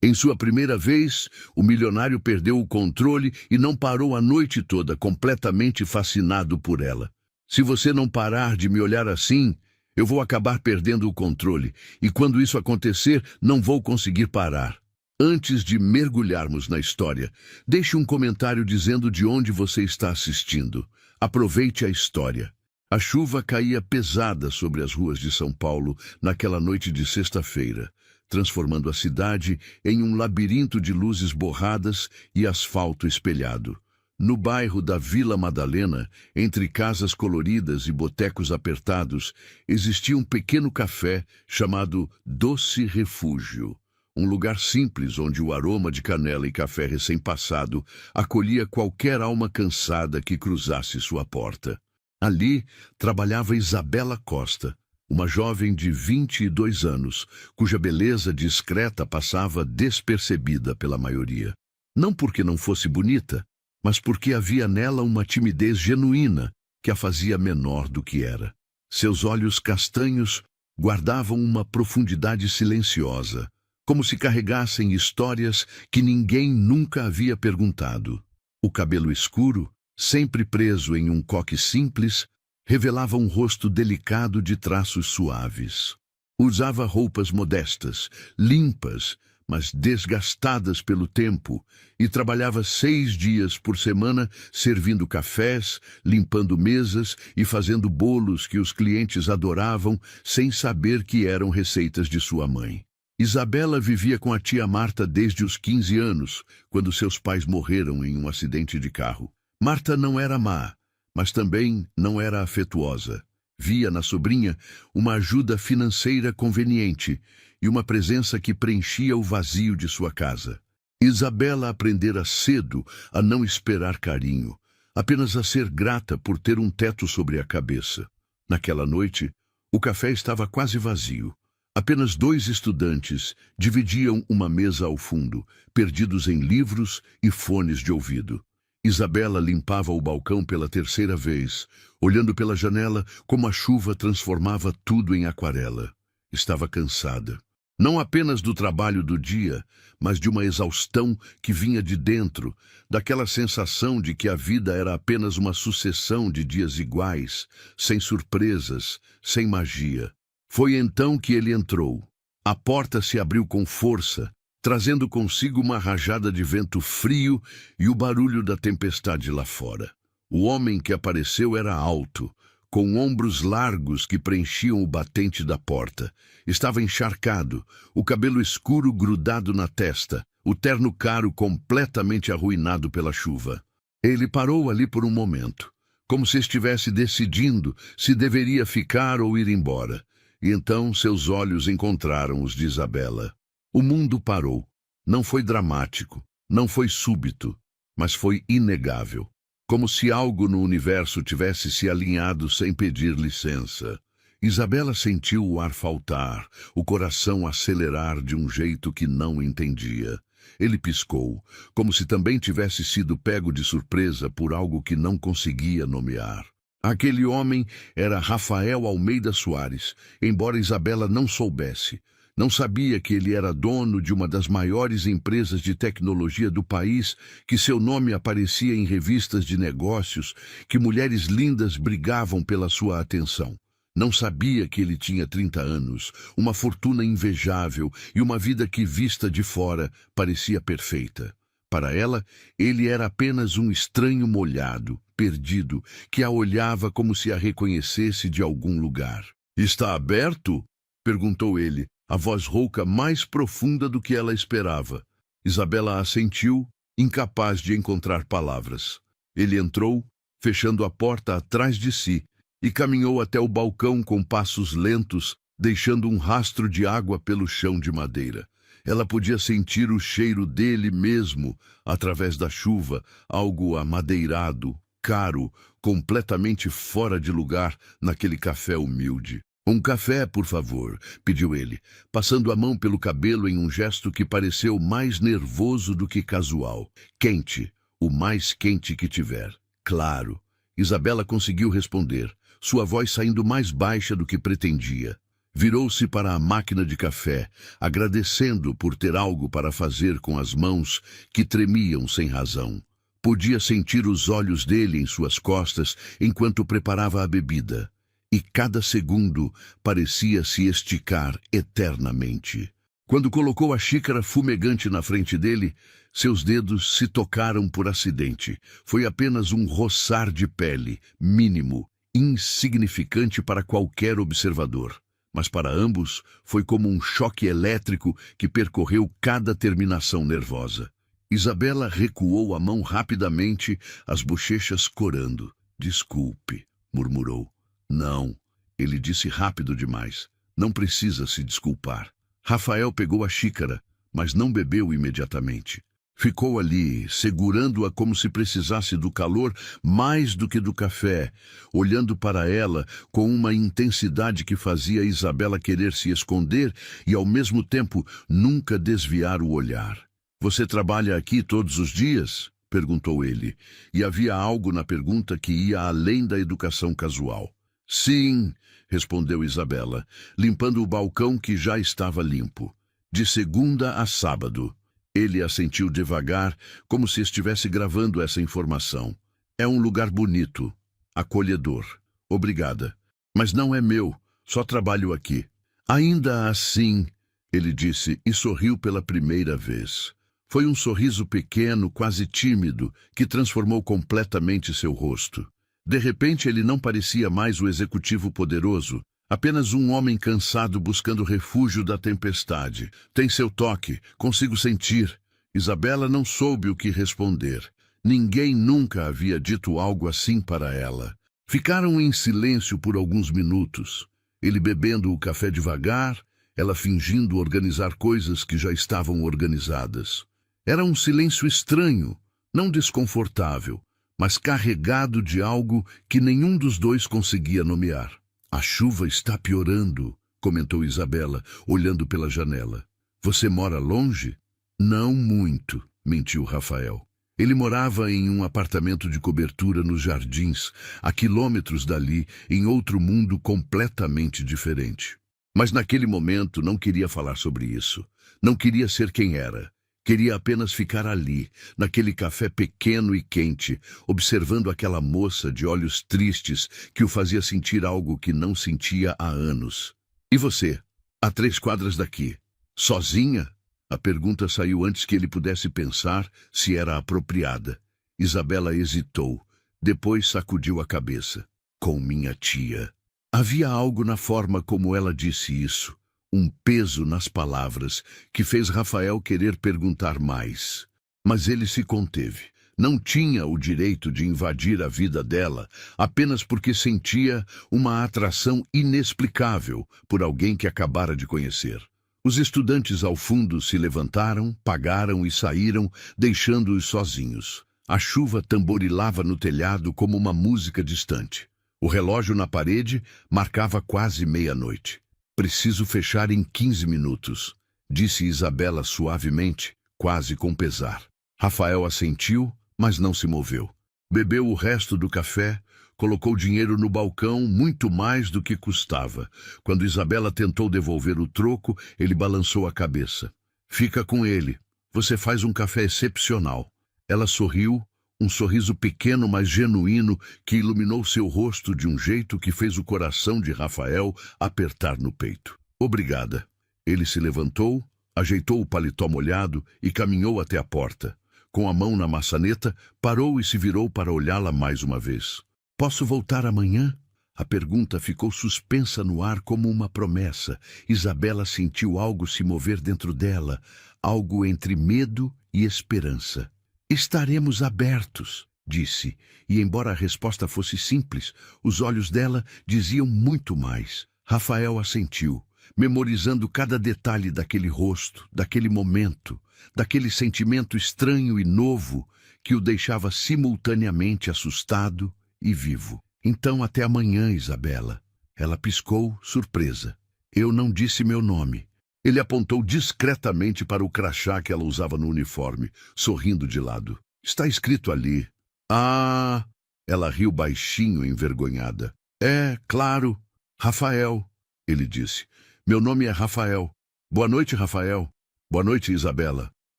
Em sua primeira vez, o milionário perdeu o controle e não parou a noite toda, completamente fascinado por ela. Se você não parar de me olhar assim, eu vou acabar perdendo o controle, e quando isso acontecer, não vou conseguir parar. Antes de mergulharmos na história, deixe um comentário dizendo de onde você está assistindo. Aproveite a história. A chuva caía pesada sobre as ruas de São Paulo naquela noite de sexta-feira, transformando a cidade em um labirinto de luzes borradas e asfalto espelhado. No bairro da Vila Madalena, entre casas coloridas e botecos apertados, existia um pequeno café chamado Doce Refúgio. Um lugar simples onde o aroma de canela e café recém-passado acolhia qualquer alma cansada que cruzasse sua porta. Ali trabalhava Isabela Costa, uma jovem de 22 anos, cuja beleza discreta passava despercebida pela maioria. Não porque não fosse bonita, mas porque havia nela uma timidez genuína que a fazia menor do que era. Seus olhos castanhos guardavam uma profundidade silenciosa, como se carregassem histórias que ninguém nunca havia perguntado. O cabelo escuro, sempre preso em um coque simples, revelava um rosto delicado de traços suaves. Usava roupas modestas, limpas, mas desgastadas pelo tempo, e trabalhava 6 dias por semana servindo cafés, limpando mesas e fazendo bolos que os clientes adoravam sem saber que eram receitas de sua mãe. Isabela vivia com a tia Marta desde os 15 anos, quando seus pais morreram em um acidente de carro. Marta não era má, mas também não era afetuosa. Via na sobrinha uma ajuda financeira conveniente e uma presença que preenchia o vazio de sua casa. Isabela aprendera cedo a não esperar carinho, apenas a ser grata por ter um teto sobre a cabeça. Naquela noite, o café estava quase vazio. Apenas 2 estudantes dividiam uma mesa ao fundo, perdidos em livros e fones de ouvido. Isabela limpava o balcão pela 3ª vez, olhando pela janela como a chuva transformava tudo em aquarela. Estava cansada. Não apenas do trabalho do dia, mas de uma exaustão que vinha de dentro, daquela sensação de que a vida era apenas uma sucessão de dias iguais, sem surpresas, sem magia. Foi então que ele entrou. A porta se abriu com força, trazendo consigo uma rajada de vento frio e o barulho da tempestade lá fora. O homem que apareceu era alto, com ombros largos que preenchiam o batente da porta. Estava encharcado, o cabelo escuro grudado na testa, o terno caro completamente arruinado pela chuva. Ele parou ali por um momento, como se estivesse decidindo se deveria ficar ou ir embora. E então seus olhos encontraram os de Isabela. O mundo parou. Não foi dramático, não foi súbito, mas foi inegável. Como se algo no universo tivesse se alinhado sem pedir licença. Isabela sentiu o ar faltar, o coração acelerar de um jeito que não entendia. Ele piscou, como se também tivesse sido pego de surpresa por algo que não conseguia nomear. Aquele homem era Rafael Almeida Soares, embora Isabela não soubesse. Não sabia que ele era dono de uma das maiores empresas de tecnologia do país, que seu nome aparecia em revistas de negócios, que mulheres lindas brigavam pela sua atenção. Não sabia que ele tinha 30 anos, uma fortuna invejável e uma vida que, vista de fora, parecia perfeita. Para ela, ele era apenas um estranho molhado, perdido, que a olhava como se a reconhecesse de algum lugar. "Está aberto?" perguntou ele, a voz rouca mais profunda do que ela esperava. Isabela assentiu, incapaz de encontrar palavras. Ele entrou, fechando a porta atrás de si, e caminhou até o balcão com passos lentos, deixando um rastro de água pelo chão de madeira. Ela podia sentir o cheiro dele mesmo, através da chuva, algo amadeirado, caro, completamente fora de lugar naquele café humilde. "Um café, por favor", pediu ele, passando a mão pelo cabelo em um gesto que pareceu mais nervoso do que casual. "Quente, o mais quente que tiver." "Claro." Isabela conseguiu responder, sua voz saindo mais baixa do que pretendia. Virou-se para a máquina de café, agradecendo por ter algo para fazer com as mãos que tremiam sem razão. Podia sentir os olhos dele em suas costas enquanto preparava a bebida, e cada segundo parecia se esticar eternamente. Quando colocou a xícara fumegante na frente dele, seus dedos se tocaram por acidente. Foi apenas um roçar de pele, mínimo, insignificante para qualquer observador. Mas para ambos foi como um choque elétrico que percorreu cada terminação nervosa. Isabela recuou a mão rapidamente, as bochechas corando. "Desculpe", murmurou. "Não", ele disse rápido demais. "Não precisa se desculpar." Rafael pegou a xícara, mas não bebeu imediatamente. Ficou ali, segurando-a como se precisasse do calor mais do que do café, olhando para ela com uma intensidade que fazia Isabela querer se esconder e, ao mesmo tempo, nunca desviar o olhar. "Você trabalha aqui todos os dias?" perguntou ele, e havia algo na pergunta que ia além da educação casual. "Sim", respondeu Isabela, limpando o balcão que já estava limpo. "De segunda a sábado." Ele assentiu devagar, como se estivesse gravando essa informação. "É um lugar bonito, acolhedor. Obrigada. Mas não é meu, só trabalho aqui." "Ainda assim", ele disse e sorriu pela primeira vez. Foi um sorriso pequeno, quase tímido, que transformou completamente seu rosto. De repente ele não parecia mais o executivo poderoso, apenas um homem cansado buscando refúgio da tempestade. "Tem seu toque, consigo sentir." Isabela não soube o que responder. Ninguém nunca havia dito algo assim para ela. Ficaram em silêncio por alguns minutos. Ele bebendo o café devagar, ela fingindo organizar coisas que já estavam organizadas. Era um silêncio estranho, não desconfortável, mas carregado de algo que nenhum dos dois conseguia nomear. "A chuva está piorando", comentou Isabela, olhando pela janela. "Você mora longe?" "Não muito", mentiu Rafael. Ele morava em um apartamento de cobertura nos jardins, a quilômetros dali, em outro mundo completamente diferente. Mas naquele momento não queria falar sobre isso. Não queria ser quem era. Queria apenas ficar ali, naquele café pequeno e quente, observando aquela moça de olhos tristes que o fazia sentir algo que não sentia há anos. "E você? A 3 quadras daqui. Sozinha?" A pergunta saiu antes que ele pudesse pensar se era apropriada. Isabela hesitou, depois sacudiu a cabeça. "Com minha tia." Havia algo na forma como ela disse isso, um peso nas palavras, que fez Rafael querer perguntar mais. Mas ele se conteve. Não tinha o direito de invadir a vida dela apenas porque sentia uma atração inexplicável por alguém que acabara de conhecer. Os estudantes ao fundo se levantaram, pagaram e saíram, deixando-os sozinhos. A chuva tamborilava no telhado como uma música distante. O relógio na parede marcava quase meia-noite. "Preciso fechar em 15 minutos", disse Isabela suavemente, quase com pesar. Rafael assentiu, mas não se moveu. Bebeu o resto do café, colocou dinheiro no balcão, muito mais do que custava. Quando Isabela tentou devolver o troco, ele balançou a cabeça. "Fica com ele. Você faz um café excepcional." Ela sorriu, um sorriso pequeno, mas genuíno, que iluminou seu rosto de um jeito que fez o coração de Rafael apertar no peito. "Obrigada." Ele se levantou, ajeitou o paletó molhado e caminhou até a porta. Com a mão na maçaneta, parou e se virou para olhá-la mais uma vez. "Posso voltar amanhã?" A pergunta ficou suspensa no ar como uma promessa. Isabela sentiu algo se mover dentro dela, algo entre medo e esperança. "Estaremos abertos", disse, e embora a resposta fosse simples, os olhos dela diziam muito mais. Rafael assentiu, memorizando cada detalhe daquele rosto, daquele momento, daquele sentimento estranho e novo que o deixava simultaneamente assustado e vivo. "Então até amanhã, Isabela." Ela piscou, surpresa. "Eu não disse meu nome." Ele apontou discretamente para o crachá que ela usava no uniforme, sorrindo de lado. "Está escrito ali." "Ah!" Ela riu baixinho, envergonhada. "É, claro. Rafael." ele disse. Meu nome é Rafael. Boa noite, Rafael. Boa noite, Isabela.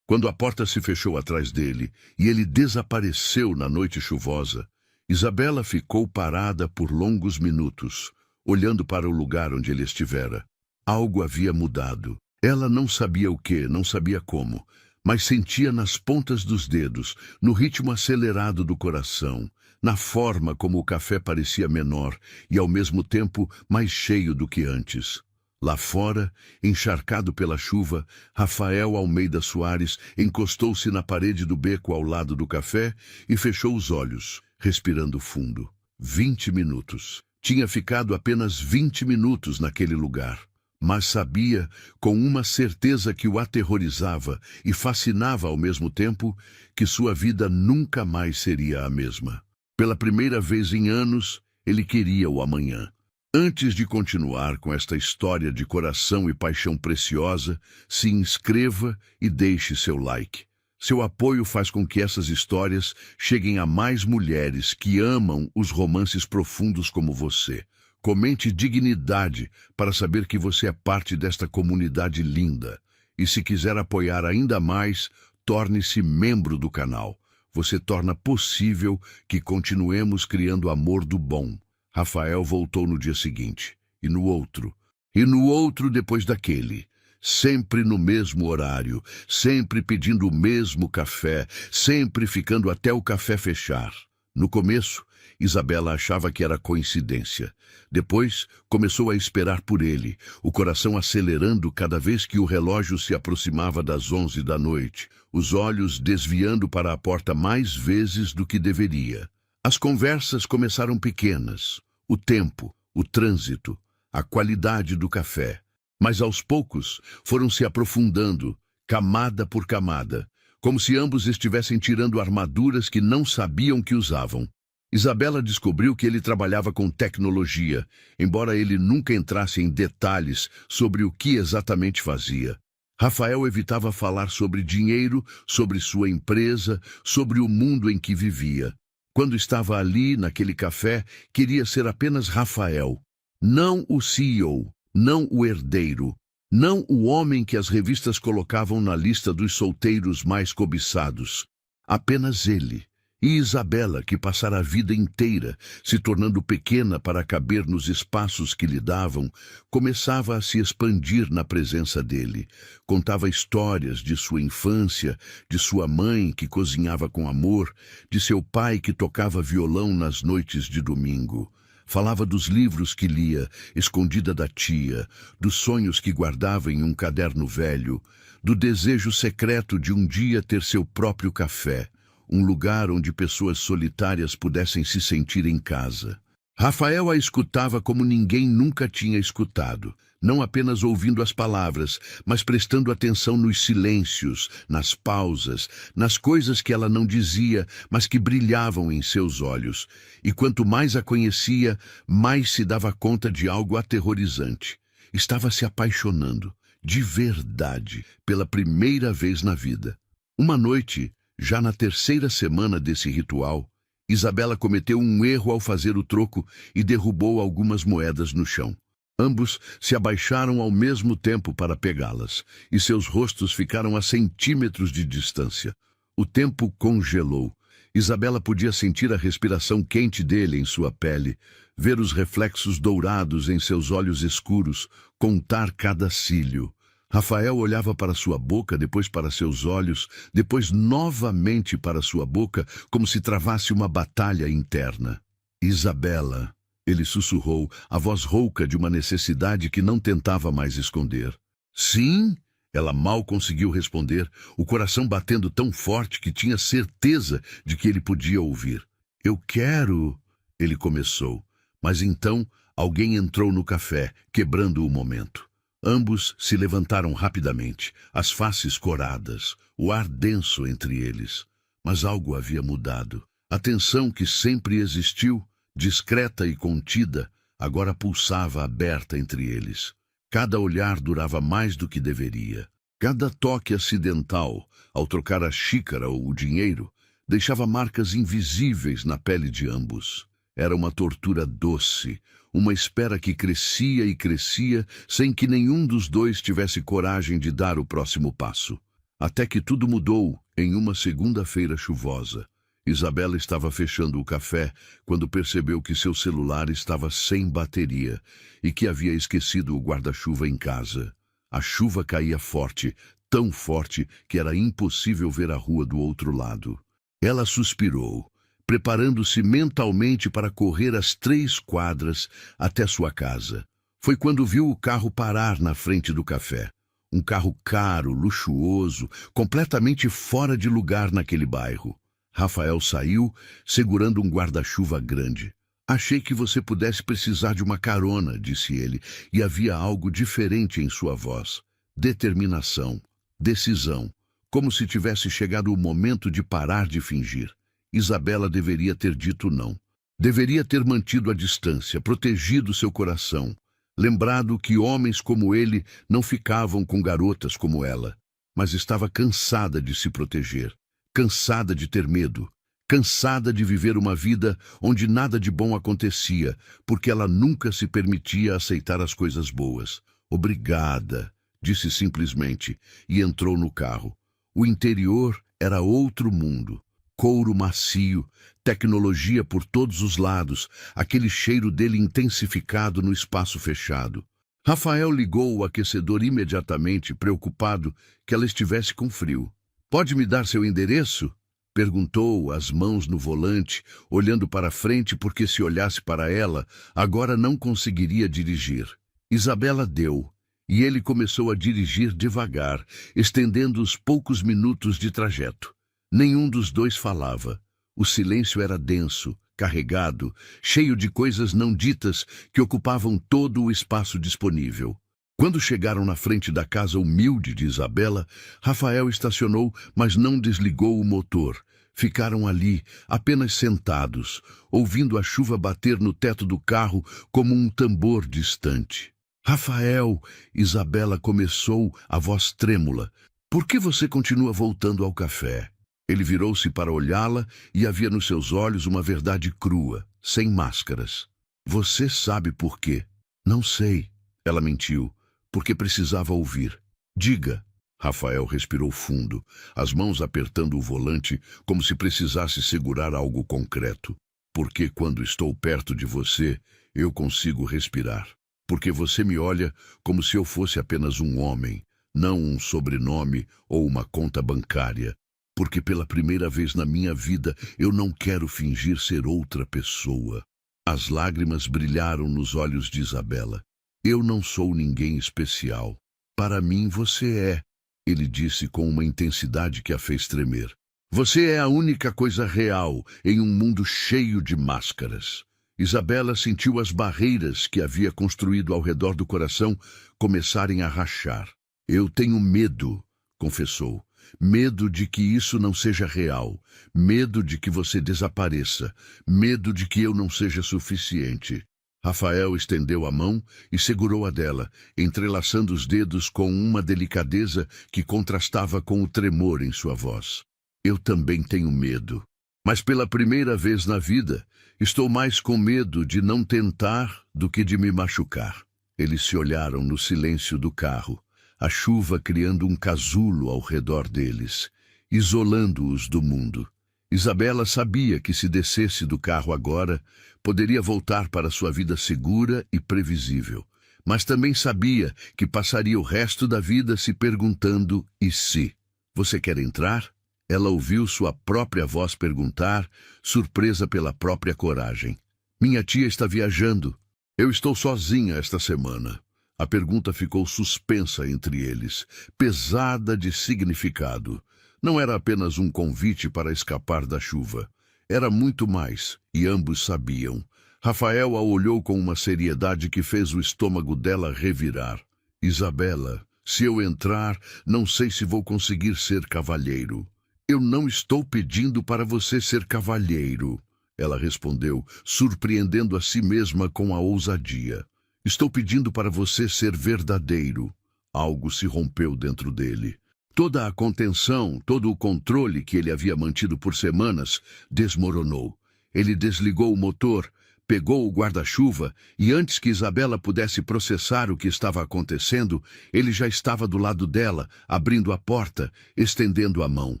Quando a porta se fechou atrás dele e ele desapareceu na noite chuvosa, Isabela ficou parada por longos minutos, olhando para o lugar onde ele estivera. Algo havia mudado. Ela não sabia o que, não sabia como, mas sentia nas pontas dos dedos, no ritmo acelerado do coração, na forma como o café parecia menor e, ao mesmo tempo, mais cheio do que antes. Lá fora, encharcado pela chuva, Rafael Almeida Soares encostou-se na parede do beco ao lado do café e fechou os olhos, respirando fundo. 20 minutos. Tinha ficado apenas 20 minutos naquele lugar, mas sabia, com uma certeza que o aterrorizava e fascinava ao mesmo tempo, que sua vida nunca mais seria a mesma. Pela primeira vez em anos, ele queria o amanhã. Antes de continuar com esta história de coração e paixão preciosa, se inscreva e deixe seu like. Seu apoio faz com que essas histórias cheguem a mais mulheres que amam os romances profundos como você. Comente dignidade para saber que você é parte desta comunidade linda. E se quiser apoiar ainda mais, torne-se membro do canal. Você torna possível que continuemos criando amor do bom. Rafael voltou no dia seguinte, e no outro depois daquele. Sempre no mesmo horário, sempre pedindo o mesmo café, sempre ficando até o café fechar. No começo, Isabela achava que era coincidência. Depois, começou a esperar por ele, o coração acelerando cada vez que o relógio se aproximava das 11 da noite, os olhos desviando para a porta mais vezes do que deveria. As conversas começaram pequenas, o tempo, o trânsito, a qualidade do café. Mas aos poucos foram se aprofundando, camada por camada, como se ambos estivessem tirando armaduras que não sabiam que usavam. Isabela descobriu que ele trabalhava com tecnologia, embora ele nunca entrasse em detalhes sobre o que exatamente fazia. Rafael evitava falar sobre dinheiro, sobre sua empresa, sobre o mundo em que vivia. Quando estava ali, naquele café, queria ser apenas Rafael. Não o CEO, não o herdeiro, não o homem que as revistas colocavam na lista dos solteiros mais cobiçados. Apenas ele. E Isabela, que passara a vida inteira se tornando pequena para caber nos espaços que lhe davam, começava a se expandir na presença dele. Contava histórias de sua infância, de sua mãe que cozinhava com amor, de seu pai que tocava violão nas noites de domingo. Falava dos livros que lia, escondida da tia, dos sonhos que guardava em um caderno velho, do desejo secreto de um dia ter seu próprio café, um lugar onde pessoas solitárias pudessem se sentir em casa. Rafael a escutava como ninguém nunca tinha escutado, não apenas ouvindo as palavras, mas prestando atenção nos silêncios, nas pausas, nas coisas que ela não dizia, mas que brilhavam em seus olhos. E quanto mais a conhecia, mais se dava conta de algo aterrorizante. Estava se apaixonando, de verdade, pela primeira vez na vida. Uma noite, já na terceira semana desse ritual, Isabela cometeu um erro ao fazer o troco e derrubou algumas moedas no chão. Ambos se abaixaram ao mesmo tempo para pegá-las, e seus rostos ficaram a centímetros de distância. O tempo congelou. Isabela podia sentir a respiração quente dele em sua pele, ver os reflexos dourados em seus olhos escuros, contar cada cílio. Rafael olhava para sua boca, depois para seus olhos, depois novamente para sua boca, como se travasse uma batalha interna. Isabela, ele sussurrou, a voz rouca de uma necessidade que não tentava mais esconder. Sim, ela mal conseguiu responder, o coração batendo tão forte que tinha certeza de que ele podia ouvir. Eu quero, ele começou, mas então alguém entrou no café, quebrando o momento. Ambos se levantaram rapidamente, as faces coradas, o ar denso entre eles. Mas algo havia mudado. A tensão que sempre existiu, discreta e contida, agora pulsava aberta entre eles. Cada olhar durava mais do que deveria. Cada toque acidental, ao trocar a xícara ou o dinheiro, deixava marcas invisíveis na pele de ambos. Era uma tortura doce, uma espera que crescia e crescia sem que nenhum dos dois tivesse coragem de dar o próximo passo. Até que tudo mudou em uma segunda-feira chuvosa. Isabela estava fechando o café quando percebeu que seu celular estava sem bateria e que havia esquecido o guarda-chuva em casa. A chuva caía forte, tão forte que era impossível ver a rua do outro lado. Ela suspirou, preparando-se mentalmente para correr as 3 quadras até sua casa. Foi quando viu o carro parar na frente do café. Um carro caro, luxuoso, completamente fora de lugar naquele bairro. Rafael saiu, segurando um guarda-chuva grande. Achei que você pudesse precisar de uma carona, disse ele, e havia algo diferente em sua voz. Determinação, decisão, como se tivesse chegado o momento de parar de fingir. Isabela deveria ter dito não. Deveria ter mantido a distância, protegido seu coração. Lembrado que homens como ele não ficavam com garotas como ela. Mas estava cansada de se proteger. Cansada de ter medo, cansada de viver uma vida onde nada de bom acontecia, porque ela nunca se permitia aceitar as coisas boas. Obrigada, disse simplesmente, e entrou no carro. O interior era outro mundo. Couro macio, tecnologia por todos os lados, aquele cheiro dele intensificado no espaço fechado. Rafael ligou o aquecedor imediatamente, preocupado que ela estivesse com frio. Pode me dar seu endereço? Perguntou, as mãos no volante, olhando para frente porque se olhasse para ela, agora não conseguiria dirigir. Isabela deu, e ele começou a dirigir devagar, estendendo os poucos minutos de trajeto. Nenhum dos dois falava. O silêncio era denso, carregado, cheio de coisas não ditas que ocupavam todo o espaço disponível. Quando chegaram na frente da casa humilde de Isabela, Rafael estacionou, mas não desligou o motor. Ficaram ali, apenas sentados, ouvindo a chuva bater no teto do carro como um tambor distante. Rafael, Isabela começou, a voz trêmula. Por que você continua voltando ao café? Ele virou-se para olhá-la e havia nos seus olhos uma verdade crua, sem máscaras. Você sabe por quê? Não sei, ela mentiu. Porque precisava ouvir. Diga. Rafael respirou fundo, as mãos apertando o volante como se precisasse segurar algo concreto. Porque quando estou perto de você, eu consigo respirar. Porque você me olha como se eu fosse apenas um homem, não um sobrenome ou uma conta bancária. Porque pela primeira vez na minha vida eu não quero fingir ser outra pessoa. As lágrimas brilharam nos olhos de Isabela. Eu não sou ninguém especial. Para mim você é, ele disse com uma intensidade que a fez tremer. Você é a única coisa real em um mundo cheio de máscaras. Isabela sentiu as barreiras que havia construído ao redor do coração começarem a rachar. Eu tenho medo, confessou. Medo de que isso não seja real. Medo de que você desapareça. Medo de que eu não seja suficiente. Rafael estendeu a mão e segurou a dela, entrelaçando os dedos com uma delicadeza que contrastava com o tremor em sua voz. Eu também tenho medo. Mas pela primeira vez na vida, estou mais com medo de não tentar do que de me machucar. Eles se olharam no silêncio do carro, a chuva criando um casulo ao redor deles, isolando-os do mundo. Isabela sabia que se descesse do carro agora, poderia voltar para sua vida segura e previsível. Mas também sabia que passaria o resto da vida se perguntando, e se? Você quer entrar? Ela ouviu sua própria voz perguntar, surpresa pela própria coragem. Minha tia está viajando. Eu estou sozinha esta semana. A pergunta ficou suspensa entre eles, pesada de significado. Não era apenas um convite para escapar da chuva. Era muito mais, e ambos sabiam. Rafael a olhou com uma seriedade que fez o estômago dela revirar. Isabela, se eu entrar, não sei se vou conseguir ser cavalheiro. Eu não estou pedindo para você ser cavalheiro, ela respondeu, surpreendendo a si mesma com a ousadia. Estou pedindo para você ser verdadeiro. Algo se rompeu dentro dele. Toda a contenção, todo o controle que ele havia mantido por semanas desmoronou. Ele desligou o motor, pegou o guarda-chuva e, antes que Isabela pudesse processar o que estava acontecendo, ele já estava do lado dela, abrindo a porta, estendendo a mão.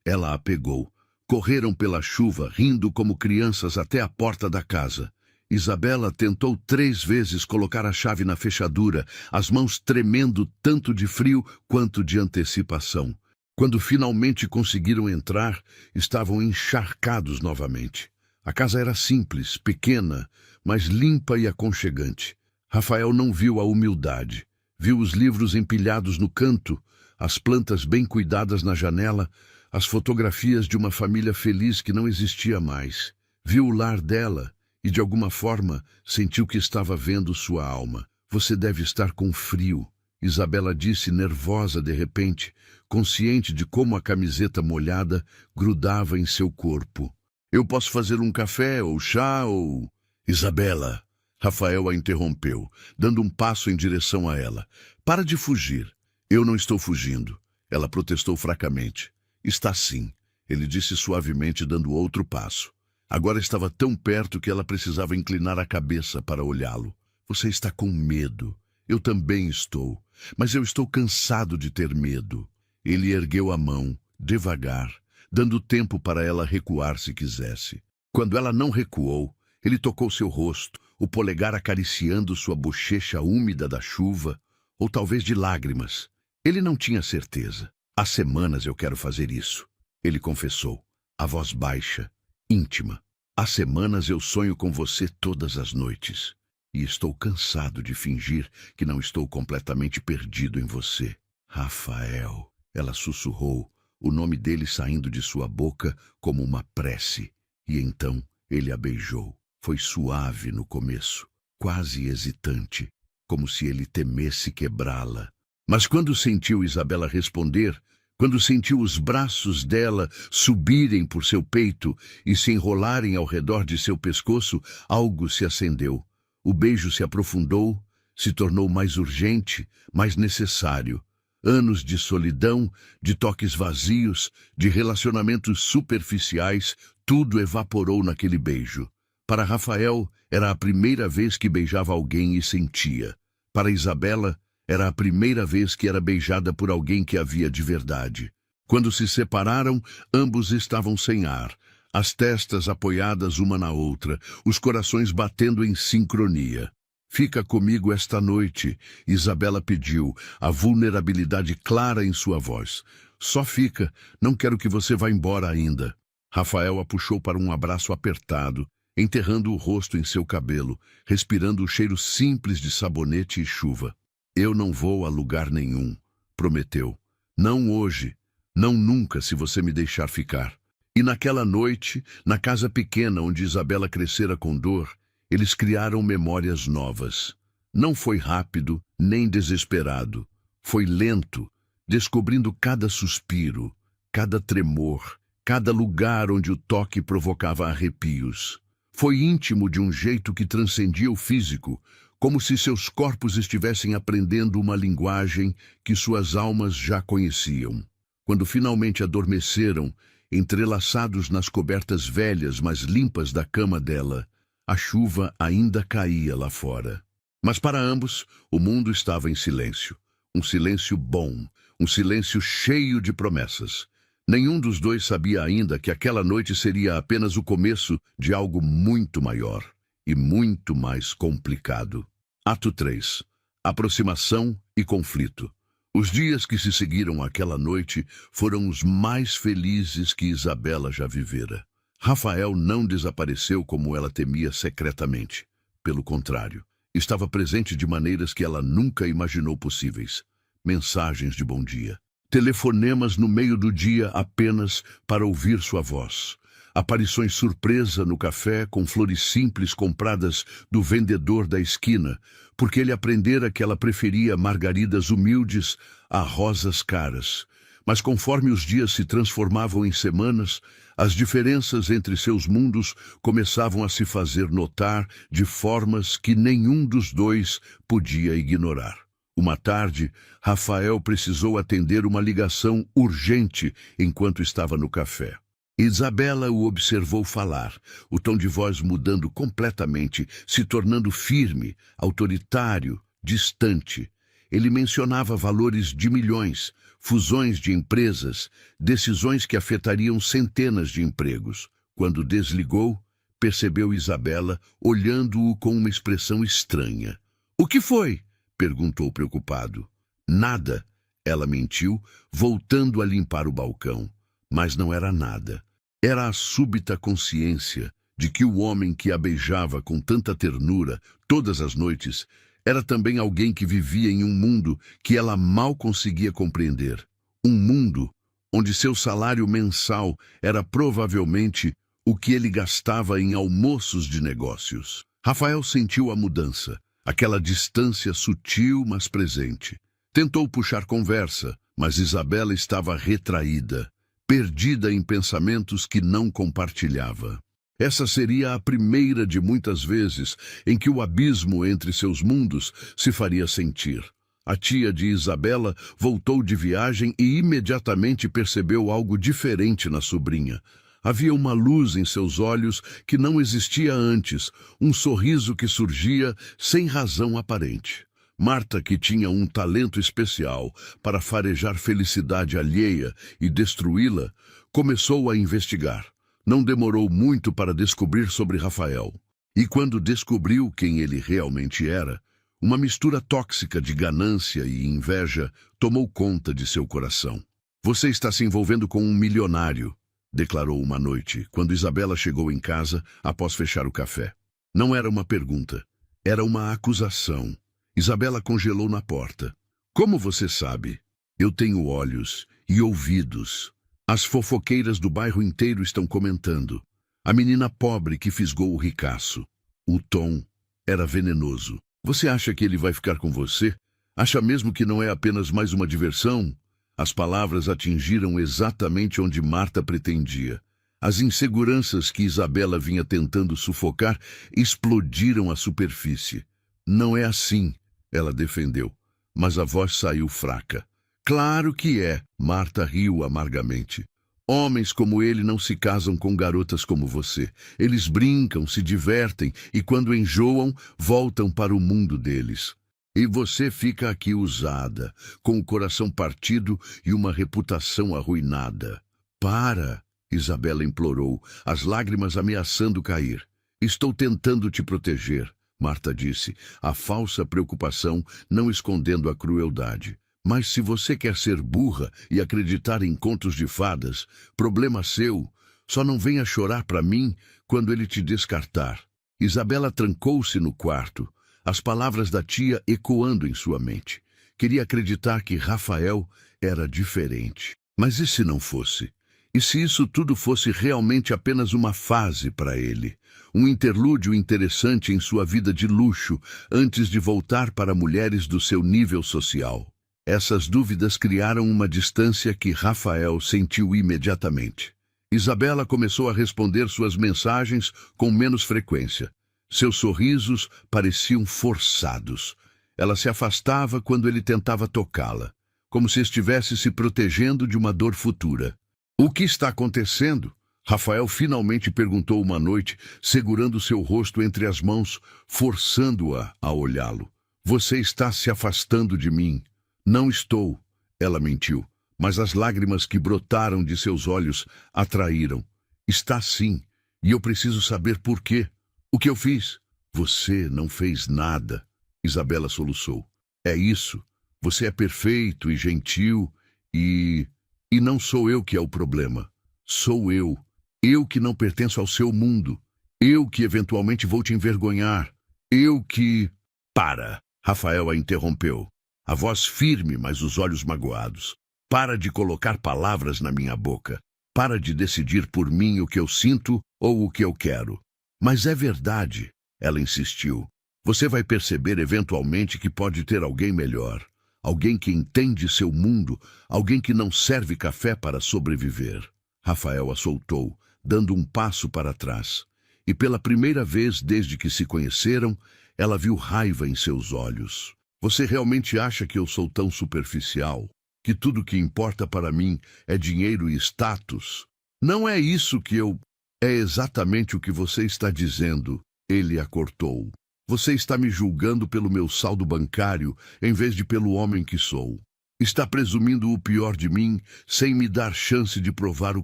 Ela a pegou. Correram pela chuva, rindo como crianças até a porta da casa. Isabela tentou 3 vezes colocar a chave na fechadura, as mãos tremendo tanto de frio quanto de antecipação. Quando finalmente conseguiram entrar, estavam encharcados novamente. A casa era simples, pequena, mas limpa e aconchegante. Rafael não viu a humildade. Viu os livros empilhados no canto, as plantas bem cuidadas na janela, as fotografias de uma família feliz que não existia mais. Viu o lar dela e, de alguma forma, sentiu que estava vendo sua alma. Você deve estar com frio, Isabela disse, nervosa de repente, consciente de como a camiseta molhada grudava em seu corpo. Eu posso fazer um café ou chá ou... Isabela, Rafael a interrompeu, dando um passo em direção a ela. Para de fugir. Eu não estou fugindo. Ela protestou fracamente. Está sim, ele disse suavemente, dando outro passo. Agora estava tão perto que ela precisava inclinar a cabeça para olhá-lo. Você está com medo. Eu também estou. Mas eu estou cansado de ter medo. Ele ergueu a mão, devagar, dando tempo para ela recuar se quisesse. Quando ela não recuou, ele tocou seu rosto, o polegar acariciando sua bochecha úmida da chuva, ou talvez de lágrimas. Ele não tinha certeza. Há semanas eu quero fazer isso, ele confessou, a voz baixa, íntima. Há semanas eu sonho com você todas as noites. E estou cansado de fingir que não estou completamente perdido em você. Rafael, ela sussurrou, o nome dele saindo de sua boca como uma prece. E então ele a beijou. Foi suave no começo, quase hesitante, como se ele temesse quebrá-la. Mas quando sentiu Isabela responder, quando sentiu os braços dela subirem por seu peito e se enrolarem ao redor de seu pescoço, algo se acendeu. O beijo se aprofundou, se tornou mais urgente, mais necessário. Anos de solidão, de toques vazios, de relacionamentos superficiais, tudo evaporou naquele beijo. Para Rafael, era a primeira vez que beijava alguém e sentia. Para Isabela, era a primeira vez que era beijada por alguém que havia de verdade. Quando se separaram, ambos estavam sem ar, as testas apoiadas uma na outra, os corações batendo em sincronia. Fica comigo esta noite, Isabela pediu, a vulnerabilidade clara em sua voz. Só fica, não quero que você vá embora ainda. Rafael a puxou para um abraço apertado, enterrando o rosto em seu cabelo, respirando o cheiro simples de sabonete e chuva. Eu não vou a lugar nenhum, prometeu. Não hoje, não nunca se você me deixar ficar. E naquela noite, na casa pequena onde Isabela crescera com dor, eles criaram memórias novas. Não foi rápido, nem desesperado. Foi lento, descobrindo cada suspiro, cada tremor, cada lugar onde o toque provocava arrepios. Foi íntimo de um jeito que transcendia o físico, como se seus corpos estivessem aprendendo uma linguagem que suas almas já conheciam. Quando finalmente adormeceram, entrelaçados nas cobertas velhas, mas limpas da cama dela, a chuva ainda caía lá fora. Mas para ambos, o mundo estava em silêncio. Um silêncio bom, um silêncio cheio de promessas. Nenhum dos dois sabia ainda que aquela noite seria apenas o começo de algo muito maior e muito mais complicado. Ato 3. Aproximação e conflito. Os dias que se seguiram àquela noite foram os mais felizes que Isabela já vivera. Rafael não desapareceu como ela temia secretamente. Pelo contrário, estava presente de maneiras que ela nunca imaginou possíveis. Mensagens de bom dia. Telefonemas no meio do dia apenas para ouvir sua voz. Aparições surpresa no café com flores simples compradas do vendedor da esquina, porque ele aprendera que ela preferia margaridas humildes a rosas caras. Mas conforme os dias se transformavam em semanas, as diferenças entre seus mundos começavam a se fazer notar de formas que nenhum dos dois podia ignorar. Uma tarde, Rafael precisou atender uma ligação urgente enquanto estava no café. Isabela o observou falar, o tom de voz mudando completamente, se tornando firme, autoritário, distante. Ele mencionava valores de milhões, fusões de empresas, decisões que afetariam centenas de empregos. Quando desligou, percebeu Isabela olhando-o com uma expressão estranha. "O que foi?" perguntou preocupado. "Nada." Ela mentiu, voltando a limpar o balcão. Mas não era nada. Era a súbita consciência de que o homem que a beijava com tanta ternura todas as noites era também alguém que vivia em um mundo que ela mal conseguia compreender. Um mundo onde seu salário mensal era provavelmente o que ele gastava em almoços de negócios. Rafael sentiu a mudança, aquela distância sutil, mas presente. Tentou puxar conversa, mas Isabela estava retraída, perdida em pensamentos que não compartilhava. Essa seria a primeira de muitas vezes em que o abismo entre seus mundos se faria sentir. A tia de Isabela voltou de viagem e imediatamente percebeu algo diferente na sobrinha. Havia uma luz em seus olhos que não existia antes, um sorriso que surgia sem razão aparente. Marta, que tinha um talento especial para farejar felicidade alheia e destruí-la, começou a investigar. Não demorou muito para descobrir sobre Rafael. E quando descobriu quem ele realmente era, uma mistura tóxica de ganância e inveja tomou conta de seu coração. "Você está se envolvendo com um milionário", declarou uma noite, quando Isabela chegou em casa após fechar o café. Não era uma pergunta, era uma acusação. Isabela congelou na porta. "Como você sabe?" "Eu tenho olhos e ouvidos. As fofoqueiras do bairro inteiro estão comentando. A menina pobre que fisgou o ricaço." O tom era venenoso. "Você acha que ele vai ficar com você? Acha mesmo que não é apenas mais uma diversão?" As palavras atingiram exatamente onde Marta pretendia. As inseguranças que Isabela vinha tentando sufocar explodiram à superfície. "Não é assim", ela defendeu, mas a voz saiu fraca. "Claro que é", Marta riu amargamente. "Homens como ele não se casam com garotas como você. Eles brincam, se divertem e quando enjoam, voltam para o mundo deles. E você fica aqui usada, com o coração partido e uma reputação arruinada." "Para", Isabela implorou, as lágrimas ameaçando cair. "Estou tentando te proteger", Marta disse, a falsa preocupação não escondendo a crueldade. "Mas se você quer ser burra e acreditar em contos de fadas, problema seu. Só não venha chorar para mim quando ele te descartar." Isabela trancou-se no quarto, as palavras da tia ecoando em sua mente. Queria acreditar que Rafael era diferente. Mas e se não fosse? E se isso tudo fosse realmente apenas uma fase para ele? Um interlúdio interessante em sua vida de luxo, antes de voltar para mulheres do seu nível social. Essas dúvidas criaram uma distância que Rafael sentiu imediatamente. Isabela começou a responder suas mensagens com menos frequência. Seus sorrisos pareciam forçados. Ela se afastava quando ele tentava tocá-la, como se estivesse se protegendo de uma dor futura. "O que está acontecendo?" Rafael finalmente perguntou uma noite, segurando seu rosto entre as mãos, forçando-a a olhá-lo. "Você está se afastando de mim." "Não estou", ela mentiu, mas as lágrimas que brotaram de seus olhos atraíram. "Está sim, e eu preciso saber por quê." "O que eu fiz?" "Você não fez nada", Isabela soluçou. "É isso. Você é perfeito e gentil e não sou eu que é o problema. Sou eu. Eu que não pertenço ao seu mundo. Eu que eventualmente vou te envergonhar. Eu que..." "Para!" Rafael a interrompeu. A voz firme, mas os olhos magoados. "Para de colocar palavras na minha boca. Para de decidir por mim o que eu sinto ou o que eu quero." "Mas é verdade", ela insistiu. "Você vai perceber eventualmente que pode ter alguém melhor. Alguém que entende seu mundo, alguém que não serve café para sobreviver." Rafael a soltou, dando um passo para trás. E pela primeira vez desde que se conheceram, ela viu raiva em seus olhos. "Você realmente acha que eu sou tão superficial? Que tudo que importa para mim é dinheiro e status?" Não é isso que eu... É exatamente o que você está dizendo, ele a cortou. Você está me julgando pelo meu saldo bancário, em vez de pelo homem que sou. Está presumindo o pior de mim, sem me dar chance de provar o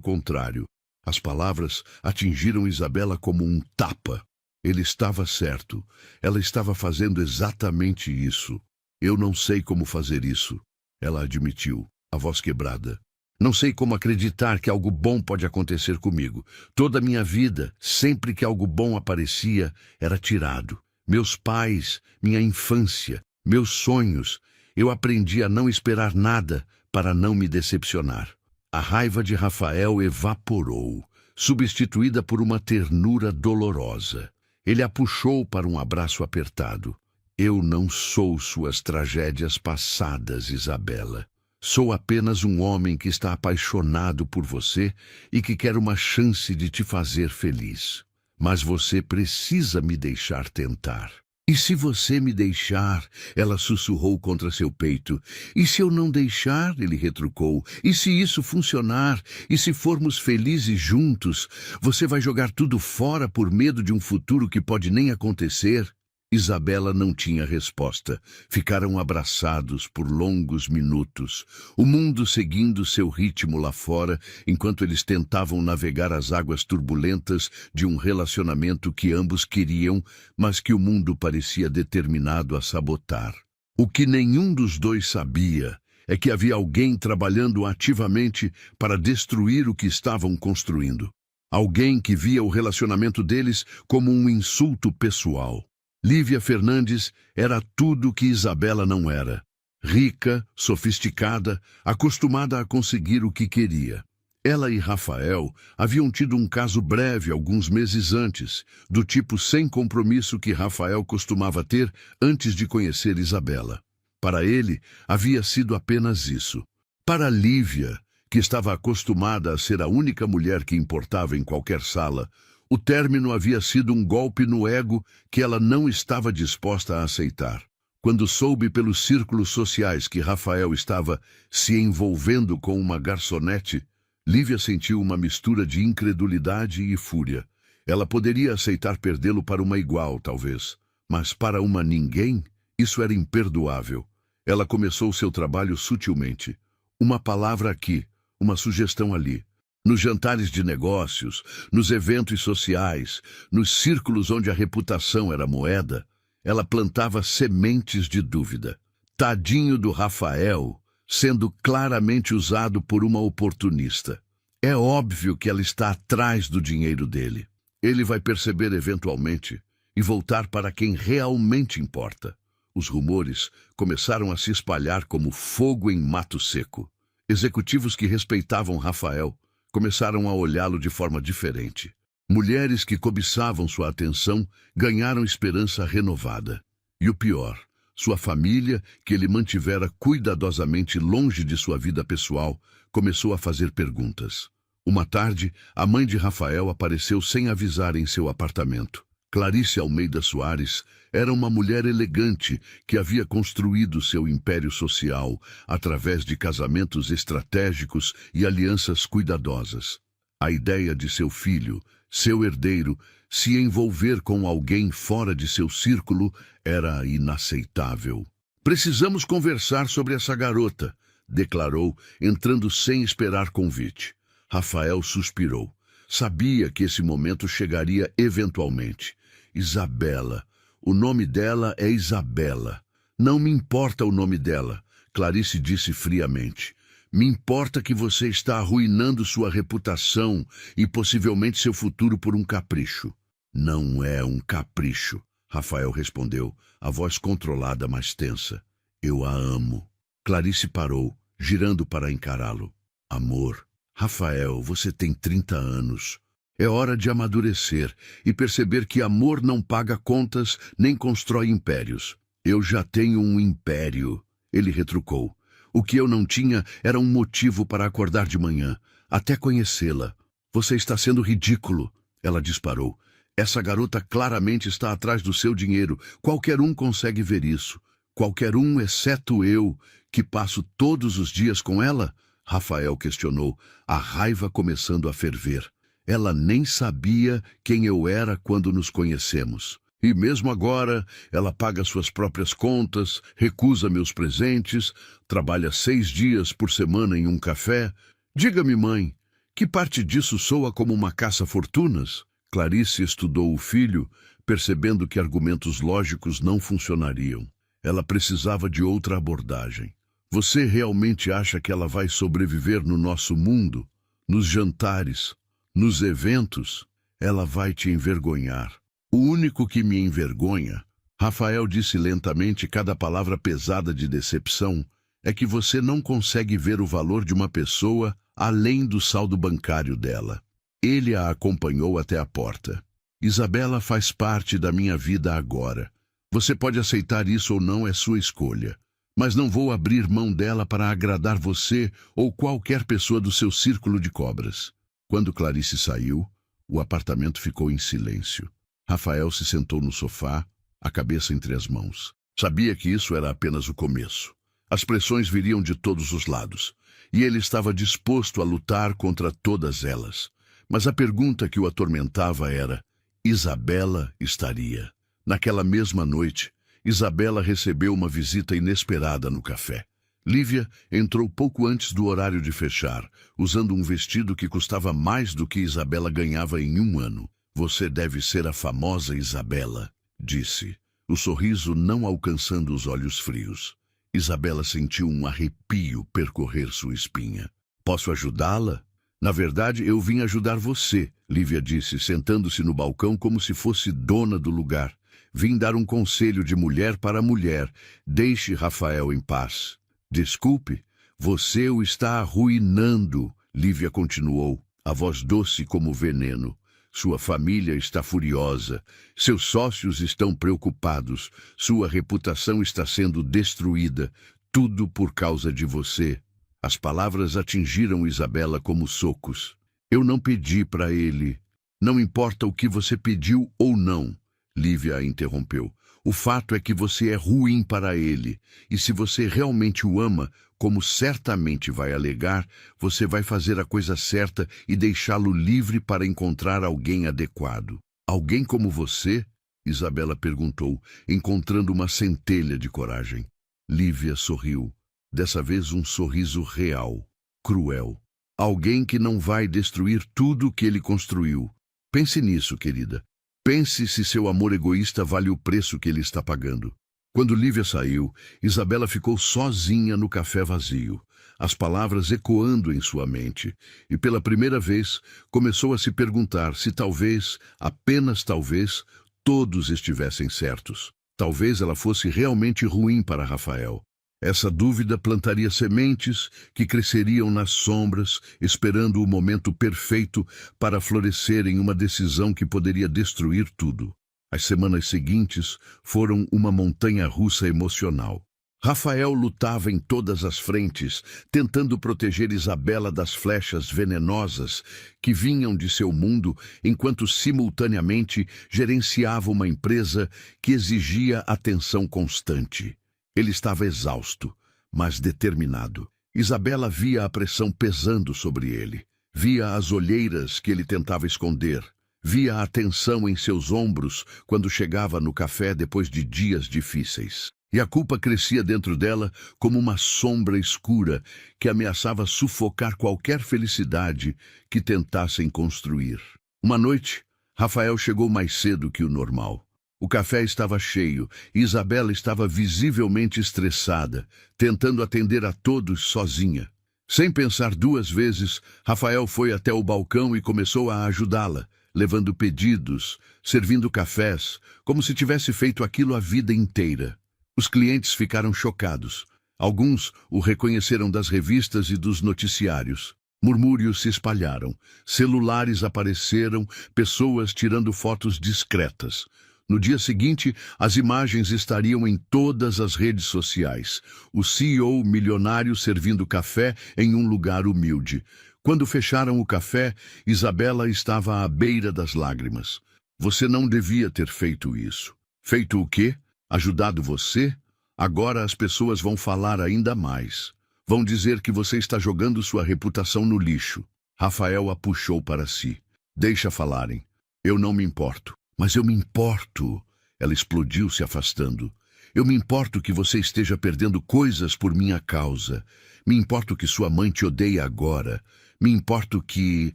contrário. As palavras atingiram Isabela como um tapa. Ele estava certo. Ela estava fazendo exatamente isso. Eu não sei como fazer isso, ela admitiu, a voz quebrada. Não sei como acreditar que algo bom pode acontecer comigo. Toda a minha vida, sempre que algo bom aparecia, era tirado. Meus pais, minha infância, meus sonhos. Eu aprendi a não esperar nada para não me decepcionar. A raiva de Rafael evaporou, substituída por uma ternura dolorosa. Ele a puxou para um abraço apertado. Eu não sou suas tragédias passadas, Isabela. Sou apenas um homem que está apaixonado por você e que quer uma chance de te fazer feliz. Mas você precisa me deixar tentar. E se você me deixar, ela sussurrou contra seu peito. E se eu não deixar, ele retrucou. E se isso funcionar? E se formos felizes juntos? Você vai jogar tudo fora por medo de um futuro que pode nem acontecer? Isabela não tinha resposta. Ficaram abraçados por longos minutos, o mundo seguindo seu ritmo lá fora, enquanto eles tentavam navegar as águas turbulentas de um relacionamento que ambos queriam, mas que o mundo parecia determinado a sabotar. O que nenhum dos dois sabia é que havia alguém trabalhando ativamente para destruir o que estavam construindo. Alguém que via o relacionamento deles como um insulto pessoal. Lívia Fernandes era tudo que Isabela não era. Rica, sofisticada, acostumada a conseguir o que queria. Ela e Rafael haviam tido um caso breve alguns meses antes, do tipo sem compromisso que Rafael costumava ter antes de conhecer Isabela. Para ele, havia sido apenas isso. Para Lívia, que estava acostumada a ser a única mulher que importava em qualquer sala, o término havia sido um golpe no ego que ela não estava disposta a aceitar. Quando soube pelos círculos sociais que Rafael estava se envolvendo com uma garçonete, Lívia sentiu uma mistura de incredulidade e fúria. Ela poderia aceitar perdê-lo para uma igual, talvez, mas para uma ninguém, isso era imperdoável. Ela começou seu trabalho sutilmente. Uma palavra aqui, uma sugestão ali. Nos jantares de negócios, nos eventos sociais, nos círculos onde a reputação era moeda, ela plantava sementes de dúvida. Tadinho do Rafael, sendo claramente usado por uma oportunista. É óbvio que ela está atrás do dinheiro dele. Ele vai perceber eventualmente e voltar para quem realmente importa. Os rumores começaram a se espalhar como fogo em mato seco. Executivos que respeitavam Rafael começaram a olhá-lo de forma diferente. Mulheres que cobiçavam sua atenção ganharam esperança renovada. E o pior, sua família, que ele mantivera cuidadosamente longe de sua vida pessoal, começou a fazer perguntas. Uma tarde, a mãe de Rafael apareceu sem avisar em seu apartamento. Clarice Almeida Soares era uma mulher elegante que havia construído seu império social através de casamentos estratégicos e alianças cuidadosas. A ideia de seu filho, seu herdeiro, se envolver com alguém fora de seu círculo era inaceitável. "Precisamos conversar sobre essa garota", declarou, entrando sem esperar convite. Rafael suspirou. Sabia que esse momento chegaria eventualmente. Isabela. O nome dela é Isabela. "Não me importa o nome dela", Clarice disse friamente. "Me importa que você está arruinando sua reputação e possivelmente seu futuro por um capricho." "Não é um capricho", Rafael respondeu, a voz controlada, mas tensa. "Eu a amo." Clarice parou, girando para encará-lo. "Amor, Rafael, você tem 30 anos. É hora de amadurecer e perceber que amor não paga contas nem constrói impérios." "Eu já tenho um império", ele retrucou. "O que eu não tinha era um motivo para acordar de manhã, até conhecê-la." "Você está sendo ridículo", ela disparou. "Essa garota claramente está atrás do seu dinheiro. Qualquer um consegue ver isso. Qualquer um, exceto eu, que passo todos os dias com ela." Rafael questionou, a raiva começando a ferver. Ela nem sabia quem eu era quando nos conhecemos. E mesmo agora, ela paga suas próprias contas, recusa meus presentes, trabalha 6 dias por semana em um café. Diga-me, mãe, que parte disso soa como uma caça-fortunas? Clarice estudou o filho, percebendo que argumentos lógicos não funcionariam. Ela precisava de outra abordagem. Você realmente acha que ela vai sobreviver no nosso mundo? Nos jantares? Nos eventos? Ela vai te envergonhar. O único que me envergonha, Rafael disse lentamente, cada palavra pesada de decepção, é que você não consegue ver o valor de uma pessoa além do saldo bancário dela. Ele a acompanhou até a porta. Isabela faz parte da minha vida agora. Você pode aceitar isso ou não, é sua escolha. Mas não vou abrir mão dela para agradar você ou qualquer pessoa do seu círculo de cobras. Quando Clarice saiu, o apartamento ficou em silêncio. Rafael se sentou no sofá, a cabeça entre as mãos. Sabia que isso era apenas o começo. As pressões viriam de todos os lados, e ele estava disposto a lutar contra todas elas. Mas a pergunta que o atormentava era: Isabela estaria? Naquela mesma noite, Isabela recebeu uma visita inesperada no café. Lívia entrou pouco antes do horário de fechar, usando um vestido que custava mais do que Isabela ganhava em 1 ano. Você deve ser a famosa Isabela, disse, o sorriso não alcançando os olhos frios. Isabela sentiu um arrepio percorrer sua espinha. Posso ajudá-la? Na verdade, eu vim ajudar você, Lívia disse, sentando-se no balcão como se fosse dona do lugar. Vim dar um conselho de mulher para mulher. Deixe Rafael em paz. Desculpe, você o está arruinando, Lívia continuou, a voz doce como veneno. Sua família está furiosa, seus sócios estão preocupados, sua reputação está sendo destruída, tudo por causa de você. As palavras atingiram Isabela como socos. Eu não pedi para ele. Não importa o que você pediu ou não, Lívia a interrompeu. O fato é que você é ruim para ele, e se você realmente o ama, como certamente vai alegar, você vai fazer a coisa certa e deixá-lo livre para encontrar alguém adequado. Alguém como você? Isabela perguntou, encontrando uma centelha de coragem. Lívia sorriu, dessa vez um sorriso real, cruel. Alguém que não vai destruir tudo que ele construiu. Pense nisso, querida. Pense se seu amor egoísta vale o preço que ele está pagando. Quando Lívia saiu, Isabela ficou sozinha no café vazio, as palavras ecoando em sua mente, e pela primeira vez começou a se perguntar se talvez, apenas talvez, todos estivessem certos. Talvez ela fosse realmente ruim para Rafael. Essa dúvida plantaria sementes que cresceriam nas sombras, esperando o momento perfeito para florescer em uma decisão que poderia destruir tudo. As semanas seguintes foram uma montanha-russa emocional. Rafael lutava em todas as frentes, tentando proteger Isabela das flechas venenosas que vinham de seu mundo, enquanto simultaneamente gerenciava uma empresa que exigia atenção constante. Ele estava exausto, mas determinado. Isabela via a pressão pesando sobre ele. Via as olheiras que ele tentava esconder. Via a tensão em seus ombros quando chegava no café depois de dias difíceis. E a culpa crescia dentro dela como uma sombra escura que ameaçava sufocar qualquer felicidade que tentassem construir. Uma noite, Rafael chegou mais cedo que o normal. O café estava cheio e Isabela estava visivelmente estressada, tentando atender a todos sozinha. Sem pensar 2 vezes, Rafael foi até o balcão e começou a ajudá-la, levando pedidos, servindo cafés, como se tivesse feito aquilo a vida inteira. Os clientes ficaram chocados. Alguns o reconheceram das revistas e dos noticiários. Murmúrios se espalharam, celulares apareceram, pessoas tirando fotos discretas. No dia seguinte, as imagens estariam em todas as redes sociais. O CEO milionário servindo café em um lugar humilde. Quando fecharam o café, Isabela estava à beira das lágrimas. Você não devia ter feito isso. Feito o quê? Ajudado você? Agora as pessoas vão falar ainda mais. Vão dizer que você está jogando sua reputação no lixo. Rafael a puxou para si. Deixa falarem. Eu não me importo. Mas eu me importo. Ela explodiu, se afastando. Eu me importo que você esteja perdendo coisas por minha causa. Me importo que sua mãe te odeia agora. Me importo que...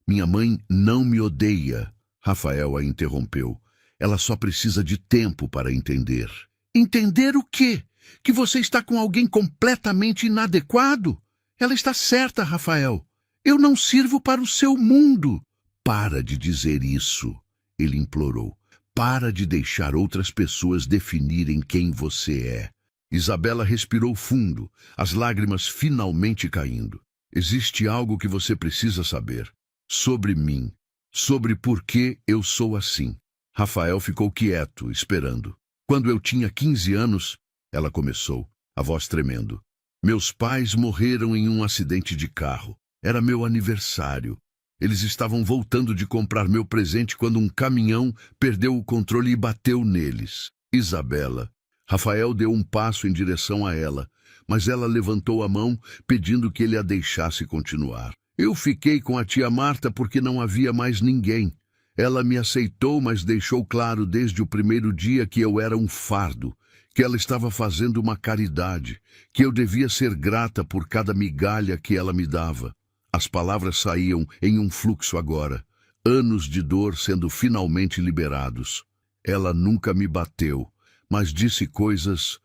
Minha mãe não me odeia. Rafael a interrompeu. Ela só precisa de tempo para entender. Entender o quê? Que você está com alguém completamente inadequado? Ela está certa, Rafael. Eu não sirvo para o seu mundo. Para de dizer isso, ele implorou. Para de deixar outras pessoas definirem quem você é. Isabela respirou fundo, as lágrimas finalmente caindo. Existe algo que você precisa saber. Sobre mim. Sobre por que eu sou assim. Rafael ficou quieto, esperando. Quando eu tinha 15 anos, ela começou, a voz tremendo. Meus pais morreram em um acidente de carro. Era meu aniversário. Eles estavam voltando de comprar meu presente quando um caminhão perdeu o controle e bateu neles. Isabela. Rafael deu um passo em direção a ela, mas ela levantou a mão, pedindo que ele a deixasse continuar. Eu fiquei com a tia Marta porque não havia mais ninguém. Ela me aceitou, mas deixou claro desde o primeiro dia que eu era um fardo, que ela estava fazendo uma caridade, que eu devia ser grata por cada migalha que ela me dava. As palavras saíam em um fluxo agora, anos de dor sendo finalmente liberados. Ela nunca me bateu, mas disse coisas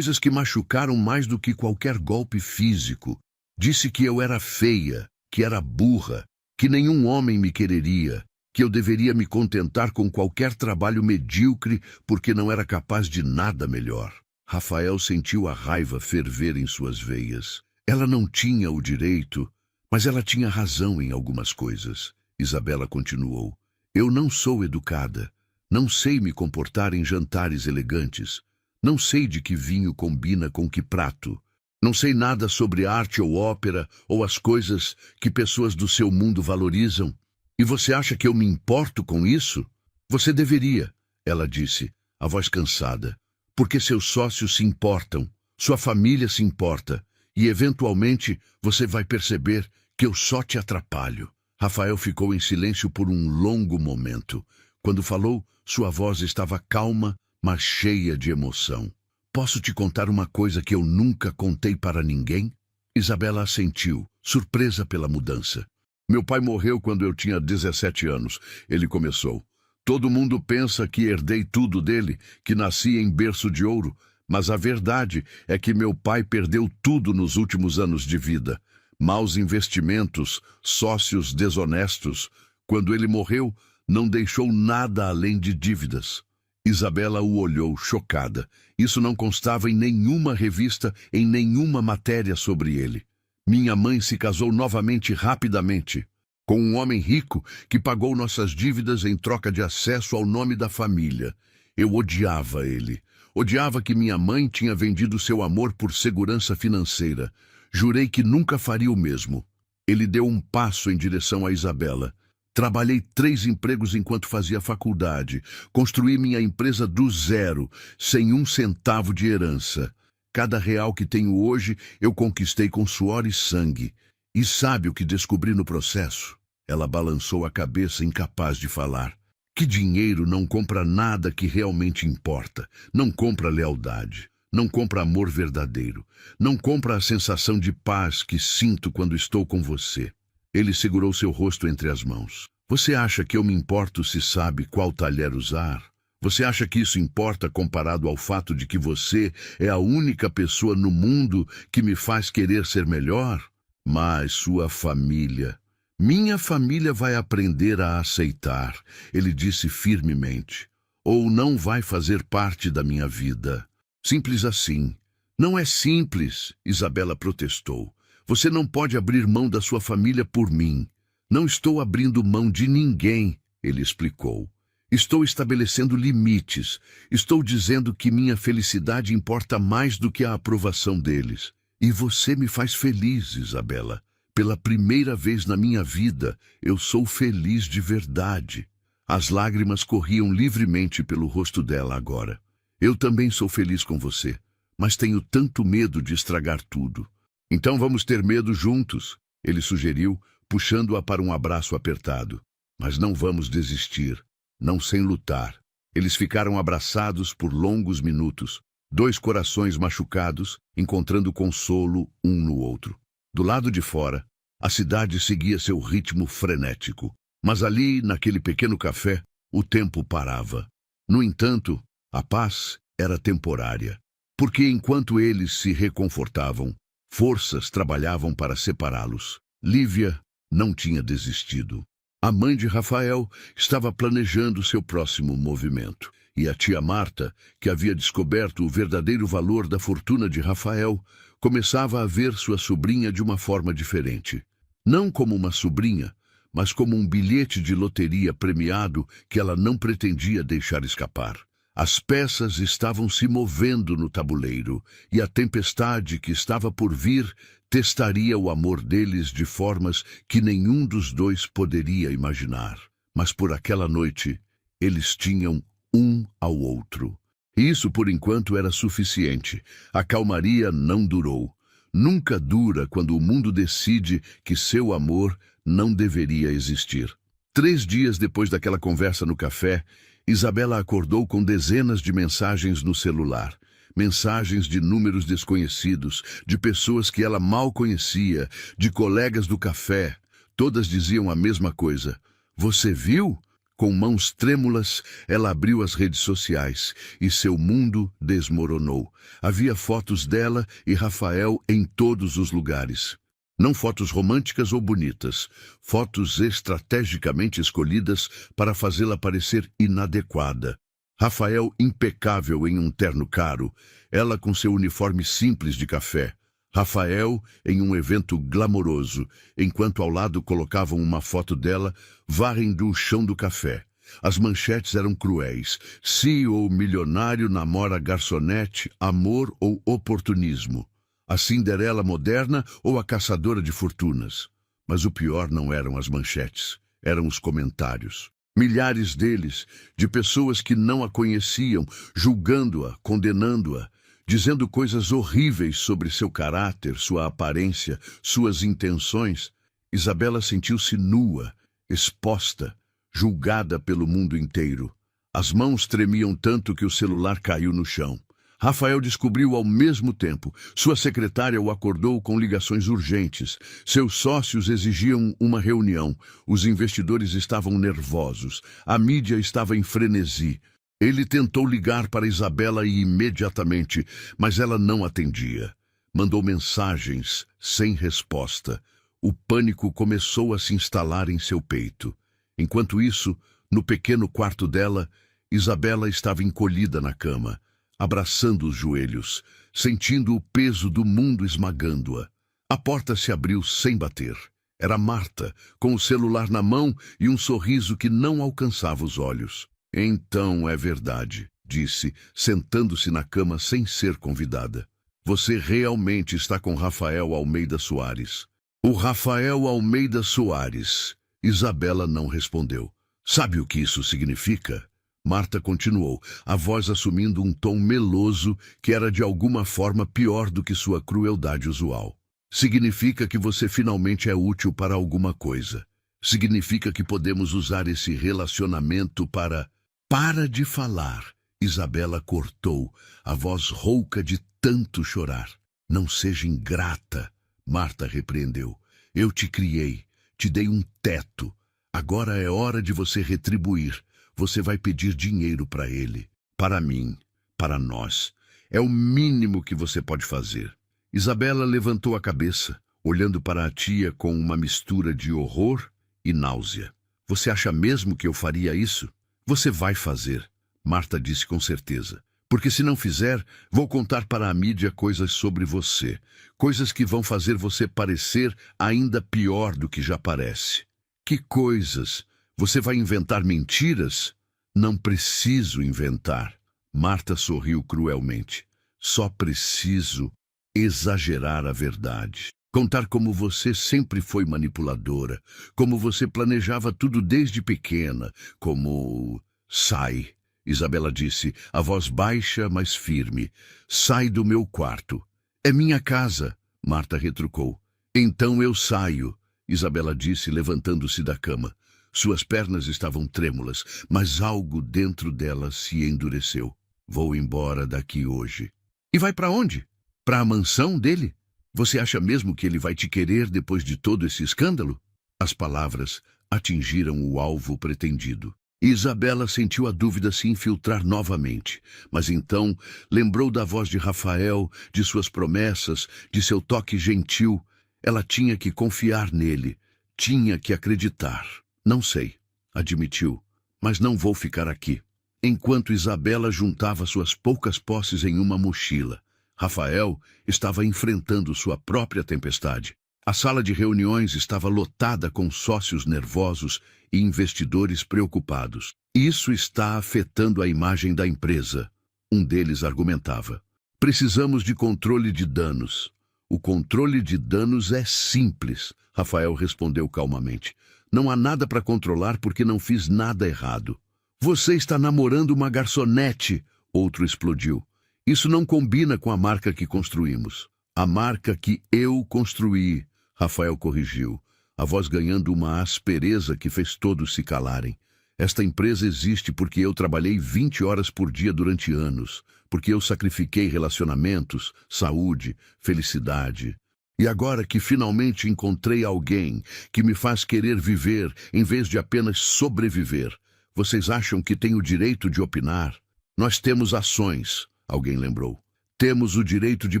que machucaram mais do que qualquer golpe físico. Disse que eu era feia, que era burra, que nenhum homem me quereria, que eu deveria me contentar com qualquer trabalho medíocre porque não era capaz de nada melhor. Rafael sentiu a raiva ferver em suas veias. Ela não tinha o direito, mas ela tinha razão em algumas coisas. Isabela continuou. Eu não sou educada. Não sei me comportar em jantares elegantes. Não sei de que vinho combina com que prato. Não sei nada sobre arte ou ópera ou as coisas que pessoas do seu mundo valorizam. E você acha que eu me importo com isso? Você deveria, ela disse, a voz cansada. Porque seus sócios se importam, sua família se importa, e eventualmente você vai perceber que eu só te atrapalho. Rafael ficou em silêncio por um longo momento. Quando falou, sua voz estava calma, mas cheia de emoção. Posso te contar uma coisa que eu nunca contei para ninguém? Isabela assentiu, surpresa pela mudança. Meu pai morreu quando eu tinha 17 anos, ele começou. Todo mundo pensa que herdei tudo dele, que nasci em berço de ouro, mas a verdade é que meu pai perdeu tudo nos últimos anos de vida. Maus investimentos, sócios desonestos. Quando ele morreu, não deixou nada além de dívidas. Isabela o olhou, chocada. Isso não constava em nenhuma revista, em nenhuma matéria sobre ele. Minha mãe se casou novamente rapidamente, com um homem rico que pagou nossas dívidas em troca de acesso ao nome da família. Eu odiava ele. Odiava que minha mãe tinha vendido seu amor por segurança financeira. Jurei que nunca faria o mesmo. Ele deu um passo em direção a Isabela. Trabalhei 3 empregos enquanto fazia faculdade. Construí minha empresa do zero, sem um centavo de herança. Cada real que tenho hoje eu conquistei com suor e sangue. E sabe o que descobri no processo? Ela balançou a cabeça, incapaz de falar. Que dinheiro não compra nada que realmente importa. Não compra lealdade. Não compra amor verdadeiro. Não compra a sensação de paz que sinto quando estou com você. Ele segurou seu rosto entre as mãos. Você acha que eu me importo se sabe qual talher usar? Você acha que isso importa comparado ao fato de que você é a única pessoa no mundo que me faz querer ser melhor? Mas sua família... Minha família vai aprender a aceitar, ele disse firmemente. Ou não vai fazer parte da minha vida. Simples assim. Não é simples, Isabela protestou. Você não pode abrir mão da sua família por mim. Não estou abrindo mão de ninguém, ele explicou. Estou estabelecendo limites. Estou dizendo que minha felicidade importa mais do que a aprovação deles. E você me faz feliz, Isabela. Pela primeira vez na minha vida, eu sou feliz de verdade. As lágrimas corriam livremente pelo rosto dela agora. Eu também sou feliz com você, mas tenho tanto medo de estragar tudo. Então vamos ter medo juntos, ele sugeriu, puxando-a para um abraço apertado. Mas não vamos desistir, não sem lutar. Eles ficaram abraçados por longos minutos, dois corações machucados, encontrando consolo um no outro. Do lado de fora, a cidade seguia seu ritmo frenético. Mas ali, naquele pequeno café, o tempo parava. No entanto, a paz era temporária, porque enquanto eles se reconfortavam, forças trabalhavam para separá-los. Lívia não tinha desistido. A mãe de Rafael estava planejando seu próximo movimento. E a tia Marta, que havia descoberto o verdadeiro valor da fortuna de Rafael, começava a ver sua sobrinha de uma forma diferente. Não como uma sobrinha, mas como um bilhete de loteria premiado que ela não pretendia deixar escapar. As peças estavam se movendo no tabuleiro, e a tempestade que estava por vir testaria o amor deles de formas que nenhum dos dois poderia imaginar. Mas por aquela noite, eles tinham um ao outro. Isso, por enquanto, era suficiente. A calmaria não durou. Nunca dura quando o mundo decide que seu amor não deveria existir. 3 dias depois daquela conversa no café, Isabela acordou com dezenas de mensagens no celular. Mensagens de números desconhecidos, de pessoas que ela mal conhecia, de colegas do café. Todas diziam a mesma coisa. Você viu? Com mãos trêmulas, ela abriu as redes sociais e seu mundo desmoronou. Havia fotos dela e Rafael em todos os lugares. Não fotos românticas ou bonitas, fotos estrategicamente escolhidas para fazê-la parecer inadequada. Rafael impecável em um terno caro, ela com seu uniforme simples de café. Rafael em um evento glamouroso, enquanto ao lado colocavam uma foto dela varrendo o chão do café. As manchetes eram cruéis. CEO milionário namora garçonete, amor ou oportunismo. A Cinderela moderna ou a caçadora de fortunas. Mas o pior não eram as manchetes, eram os comentários. Milhares deles, de pessoas que não a conheciam, julgando-a, condenando-a, dizendo coisas horríveis sobre seu caráter, sua aparência, suas intenções. Isabela sentiu-se nua, exposta, julgada pelo mundo inteiro. As mãos tremiam tanto que o celular caiu no chão. Rafael descobriu ao mesmo tempo. Sua secretária o acordou com ligações urgentes. Seus sócios exigiam uma reunião. Os investidores estavam nervosos. A mídia estava em frenesi. Ele tentou ligar para Isabela e imediatamente, mas ela não atendia. Mandou mensagens sem resposta. O pânico começou a se instalar em seu peito. Enquanto isso, no pequeno quarto dela, Isabela estava encolhida na cama, abraçando os joelhos, sentindo o peso do mundo esmagando-a. A porta se abriu sem bater. Era Marta, com o celular na mão e um sorriso que não alcançava os olhos. Então é verdade, disse, sentando-se na cama sem ser convidada. Você realmente está com Rafael Almeida Soares. O Rafael Almeida Soares. Isabela não respondeu. Sabe o que isso significa? Marta continuou, a voz assumindo um tom meloso que era de alguma forma pior do que sua crueldade usual. Significa que você finalmente é útil para alguma coisa. Significa que podemos usar esse relacionamento para... Para de falar. Isabela cortou, a voz rouca de tanto chorar. Não seja ingrata, Marta repreendeu. Eu te criei, te dei um teto. Agora é hora de você retribuir. Você vai pedir dinheiro para ele, para mim, para nós. É o mínimo que você pode fazer. Isabela levantou a cabeça, olhando para a tia com uma mistura de horror e náusea. Você acha mesmo que eu faria isso? Você vai fazer, Marta disse com certeza. Porque se não fizer, vou contar para a mídia coisas sobre você. Coisas que vão fazer você parecer ainda pior do que já parece. Que coisas? Você vai inventar mentiras? Não preciso inventar. Marta sorriu cruelmente. Só preciso exagerar a verdade. Contar como você sempre foi manipuladora, como você planejava tudo desde pequena, como... Sai, Isabela disse, a voz baixa, mas firme. Sai do meu quarto. É minha casa. Marta retrucou. Então eu saio, Isabela disse, levantando-se da cama. Suas pernas estavam trêmulas, mas algo dentro dela se endureceu. Vou embora daqui hoje. E vai para onde? Para a mansão dele? Você acha mesmo que ele vai te querer depois de todo esse escândalo? As palavras atingiram o alvo pretendido. Isabela sentiu a dúvida se infiltrar novamente, mas então lembrou da voz de Rafael, de suas promessas, de seu toque gentil. Ela tinha que confiar nele, tinha que acreditar. Não sei, admitiu, mas não vou ficar aqui. Enquanto Isabela juntava suas poucas posses em uma mochila, Rafael estava enfrentando sua própria tempestade. A sala de reuniões estava lotada com sócios nervosos e investidores preocupados. Isso está afetando a imagem da empresa, um deles argumentava. Precisamos de controle de danos. O controle de danos é simples, Rafael respondeu calmamente. Não há nada para controlar porque não fiz nada errado. Você está namorando uma garçonete, outro explodiu. Isso não combina com a marca que construímos. A marca que eu construí, Rafael corrigiu, a voz ganhando uma aspereza que fez todos se calarem. Esta empresa existe porque eu trabalhei 20 horas por dia durante anos, porque eu sacrifiquei relacionamentos, saúde, felicidade. E agora que finalmente encontrei alguém que me faz querer viver em vez de apenas sobreviver, vocês acham que tenho o direito de opinar? Nós temos ações, alguém lembrou. Temos o direito de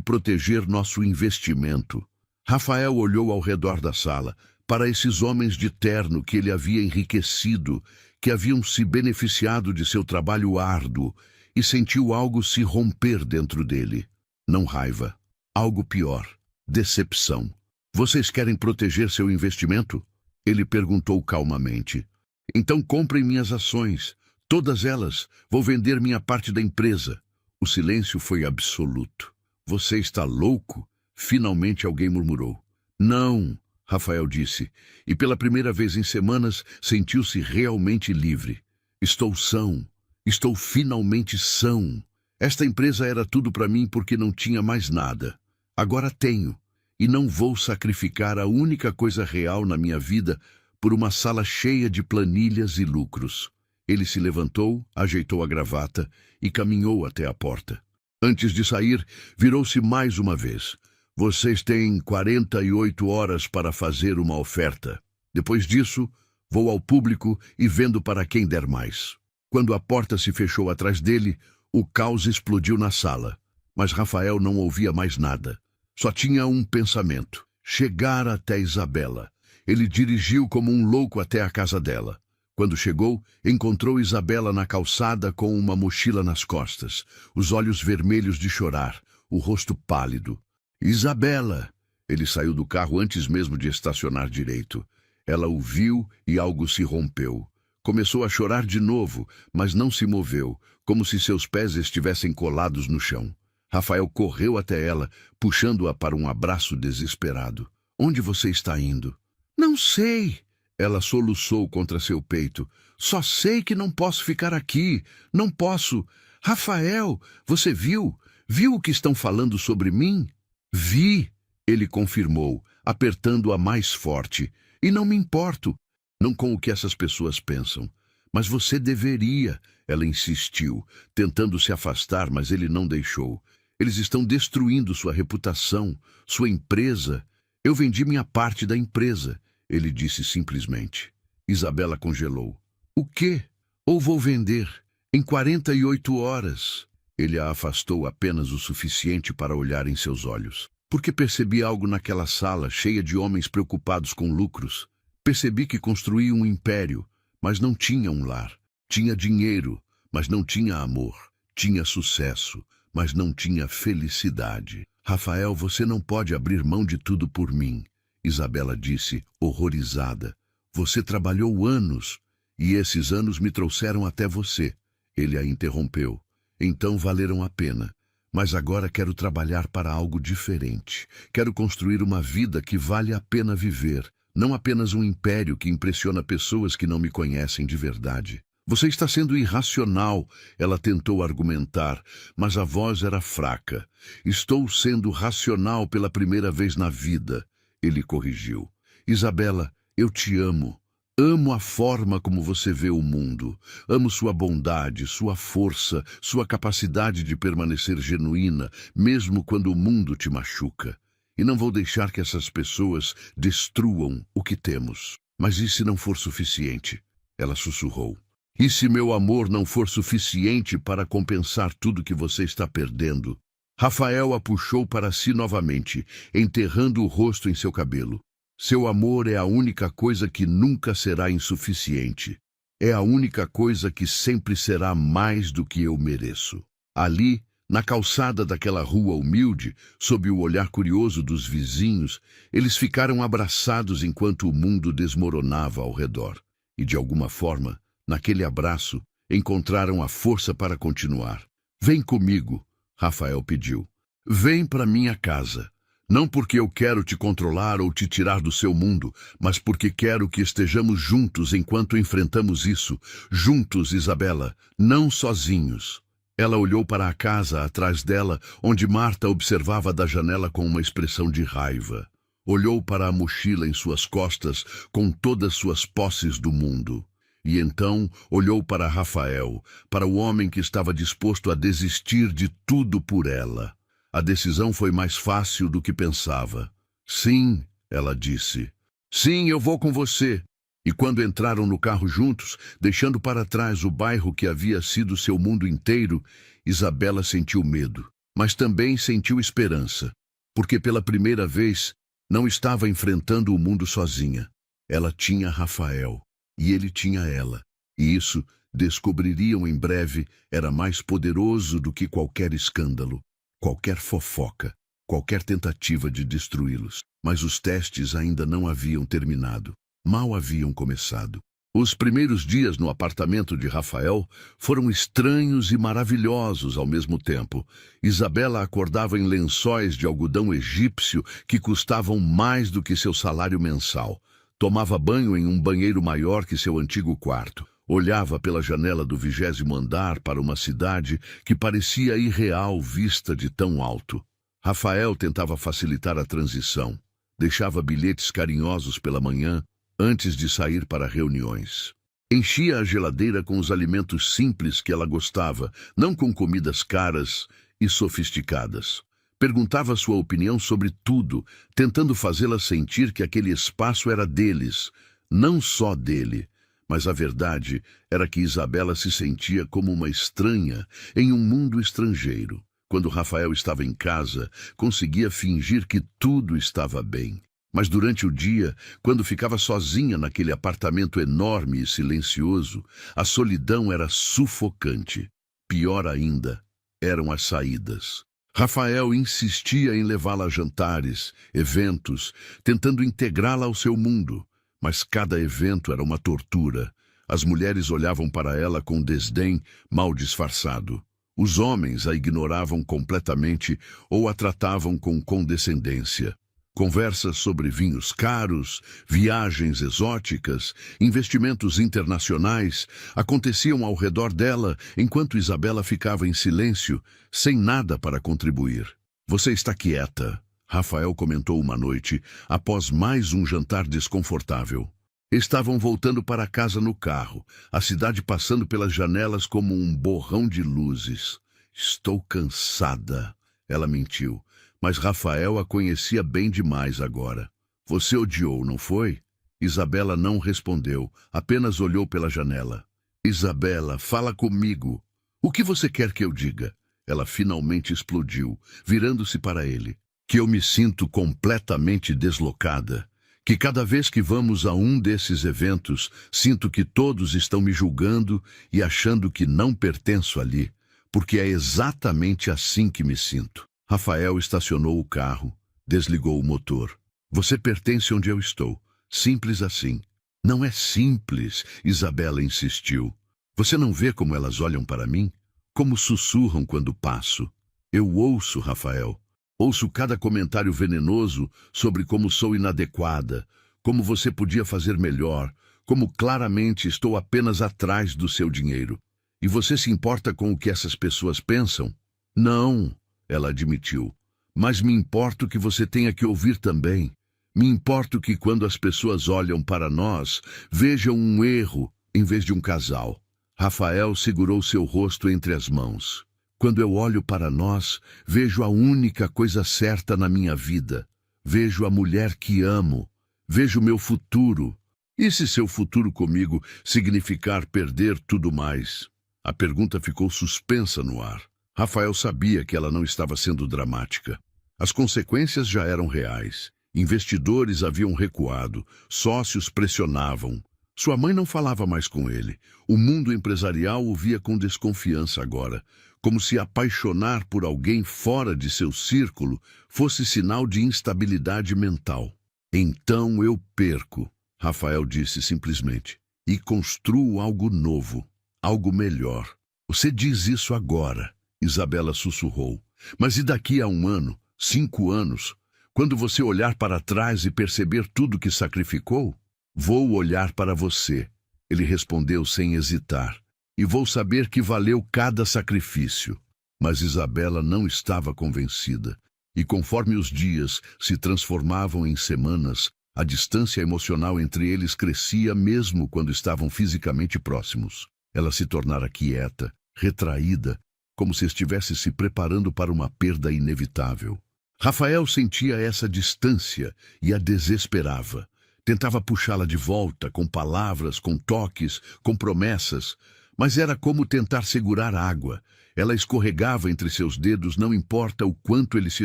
proteger nosso investimento. Rafael olhou ao redor da sala, para esses homens de terno que ele havia enriquecido, que haviam se beneficiado de seu trabalho árduo, e sentiu algo se romper dentro dele. Não raiva, algo pior, decepção. Vocês querem proteger seu investimento? Ele perguntou calmamente. Então comprem minhas ações, todas elas. Vou vender minha parte da empresa. O silêncio foi absoluto. Você está louco? Finalmente alguém murmurou. Não, Rafael disse, e pela primeira vez em semanas sentiu-se realmente livre. Estou são, estou finalmente são. Esta empresa era tudo para mim porque não tinha mais nada. Agora tenho, e não vou sacrificar a única coisa real na minha vida por uma sala cheia de planilhas e lucros. Ele se levantou, ajeitou a gravata e caminhou até a porta. Antes de sair, virou-se mais uma vez. Vocês têm 48 horas para fazer uma oferta. Depois disso, vou ao público e vendo para quem der mais. Quando a porta se fechou atrás dele, o caos explodiu na sala. Mas Rafael não ouvia mais nada. Só tinha um pensamento: chegar até Isabela. Ele dirigiu como um louco até a casa dela. Quando chegou, encontrou Isabela na calçada com uma mochila nas costas, os olhos vermelhos de chorar, o rosto pálido. Isabela! Ele saiu do carro antes mesmo de estacionar direito. Ela o viu e algo se rompeu. Começou a chorar de novo, mas não se moveu, como se seus pés estivessem colados no chão. Rafael correu até ela, puxando-a para um abraço desesperado. Onde você está indo? Não sei. Ela soluçou contra seu peito. Só sei que não posso ficar aqui. Não posso. Rafael, você viu? Viu o que estão falando sobre mim? Vi, ele confirmou, apertando-a mais forte. E não me importo. Não com o que essas pessoas pensam. Mas você deveria, ela insistiu, tentando se afastar, mas ele não deixou. Eles estão destruindo sua reputação, sua empresa. Eu vendi minha parte da empresa, ele disse simplesmente. Isabela congelou. O quê? Ou vou vender? Em 48 horas. Ele a afastou apenas o suficiente para olhar em seus olhos. Porque percebi algo naquela sala cheia de homens preocupados com lucros. Percebi que construí um império, mas não tinha um lar. Tinha dinheiro, mas não tinha amor. Tinha sucesso, mas não tinha felicidade. Rafael, você não pode abrir mão de tudo por mim, Isabela disse, horrorizada. Você trabalhou anos, e esses anos me trouxeram até você. Ele a interrompeu. Então valeram a pena. Mas agora quero trabalhar para algo diferente. Quero construir uma vida que vale a pena viver. Não apenas um império que impressiona pessoas que não me conhecem de verdade. Você está sendo irracional, ela tentou argumentar, mas a voz era fraca. Estou sendo racional pela primeira vez na vida, ele corrigiu. Isabela, eu te amo. Amo a forma como você vê o mundo. Amo sua bondade, sua força, sua capacidade de permanecer genuína, mesmo quando o mundo te machuca. E não vou deixar que essas pessoas destruam o que temos. Mas e se não for suficiente? Ela sussurrou. E se meu amor não for suficiente para compensar tudo que você está perdendo? Rafael a puxou para si novamente, enterrando o rosto em seu cabelo. Seu amor é a única coisa que nunca será insuficiente. É a única coisa que sempre será mais do que eu mereço. Ali, na calçada daquela rua humilde, sob o olhar curioso dos vizinhos, eles ficaram abraçados enquanto o mundo desmoronava ao redor. E de alguma forma, naquele abraço, encontraram a força para continuar. Vem comigo, Rafael pediu. Vem para minha casa. Não porque eu quero te controlar ou te tirar do seu mundo, mas porque quero que estejamos juntos enquanto enfrentamos isso. Juntos, Isabela, não sozinhos. Ela olhou para a casa atrás dela, onde Marta observava da janela com uma expressão de raiva. Olhou para a mochila em suas costas com todas suas posses do mundo. E então olhou para Rafael, para o homem que estava disposto a desistir de tudo por ela. A decisão foi mais fácil do que pensava. Sim, ela disse. Sim, eu vou com você. E quando entraram no carro juntos, deixando para trás o bairro que havia sido seu mundo inteiro, Isabela sentiu medo, mas também sentiu esperança, porque pela primeira vez não estava enfrentando o mundo sozinha. Ela tinha Rafael. E ele tinha ela. E isso, descobririam em breve, era mais poderoso do que qualquer escândalo, qualquer fofoca, qualquer tentativa de destruí-los. Mas os testes ainda não haviam terminado. Mal haviam começado. Os primeiros dias no apartamento de Rafael foram estranhos e maravilhosos ao mesmo tempo. Isabela acordava em lençóis de algodão egípcio que custavam mais do que seu salário mensal. Tomava banho em um banheiro maior que seu antigo quarto. Olhava pela janela do 20º andar para uma cidade que parecia irreal vista de tão alto. Rafael tentava facilitar a transição. Deixava bilhetes carinhosos pela manhã, antes de sair para reuniões. Enchia a geladeira com os alimentos simples que ela gostava, não com comidas caras e sofisticadas. Perguntava sua opinião sobre tudo, tentando fazê-la sentir que aquele espaço era deles, não só dele. Mas a verdade era que Isabela se sentia como uma estranha em um mundo estrangeiro. Quando Rafael estava em casa, conseguia fingir que tudo estava bem. Mas durante o dia, quando ficava sozinha naquele apartamento enorme e silencioso, a solidão era sufocante. Pior ainda, eram as saídas. Rafael insistia em levá-la a jantares, eventos, tentando integrá-la ao seu mundo. Mas cada evento era uma tortura. As mulheres olhavam para ela com desdém mal disfarçado. Os homens a ignoravam completamente ou a tratavam com condescendência. Conversas sobre vinhos caros, viagens exóticas, investimentos internacionais aconteciam ao redor dela enquanto Isabela ficava em silêncio, sem nada para contribuir. Você está quieta, Rafael comentou uma noite, após mais um jantar desconfortável. Estavam voltando para casa no carro, a cidade passando pelas janelas como um borrão de luzes. Estou cansada, ela mentiu. Mas Rafael a conhecia bem demais agora. Você odiou, não foi? Isabela não respondeu, apenas olhou pela janela. Isabela, fala comigo. O que você quer que eu diga? Ela finalmente explodiu, virando-se para ele. Que eu me sinto completamente deslocada. Que cada vez que vamos a um desses eventos, sinto que todos estão me julgando e achando que não pertenço ali. Porque é exatamente assim que me sinto. Rafael estacionou o carro, desligou o motor. Você pertence onde eu estou. Simples assim. Não é simples, Isabela insistiu. Você não vê como elas olham para mim? Como sussurram quando passo? Eu ouço, Rafael. Ouço cada comentário venenoso sobre como sou inadequada, como você podia fazer melhor, como claramente estou apenas atrás do seu dinheiro. E você se importa com o que essas pessoas pensam? Não, ela admitiu. Mas me importa que você tenha que ouvir também. Me importa que quando as pessoas olham para nós, vejam um erro em vez de um casal. Rafael segurou seu rosto entre as mãos. Quando eu olho para nós, vejo a única coisa certa na minha vida. Vejo a mulher que amo. Vejo meu futuro. E se seu futuro comigo significar perder tudo mais? A pergunta ficou suspensa no ar. Rafael sabia que ela não estava sendo dramática. As consequências já eram reais. Investidores haviam recuado, sócios pressionavam. Sua mãe não falava mais com ele. O mundo empresarial o via com desconfiança agora, como se apaixonar por alguém fora de seu círculo fosse sinal de instabilidade mental. Então eu perco, Rafael disse simplesmente, e construo algo novo, algo melhor. Você diz isso agora, Isabela sussurrou. Mas e daqui a 1 ano, 5 anos, quando você olhar para trás e perceber tudo que sacrificou? Vou olhar para você, ele respondeu sem hesitar, e vou saber que valeu cada sacrifício. Mas Isabela não estava convencida, e conforme os dias se transformavam em semanas, a distância emocional entre eles crescia mesmo quando estavam fisicamente próximos. Ela se tornara quieta, retraída, como se estivesse se preparando para uma perda inevitável. Rafael sentia essa distância e a desesperava. Tentava puxá-la de volta, com palavras, com toques, com promessas, mas era como tentar segurar água. Ela escorregava entre seus dedos, não importa o quanto ele se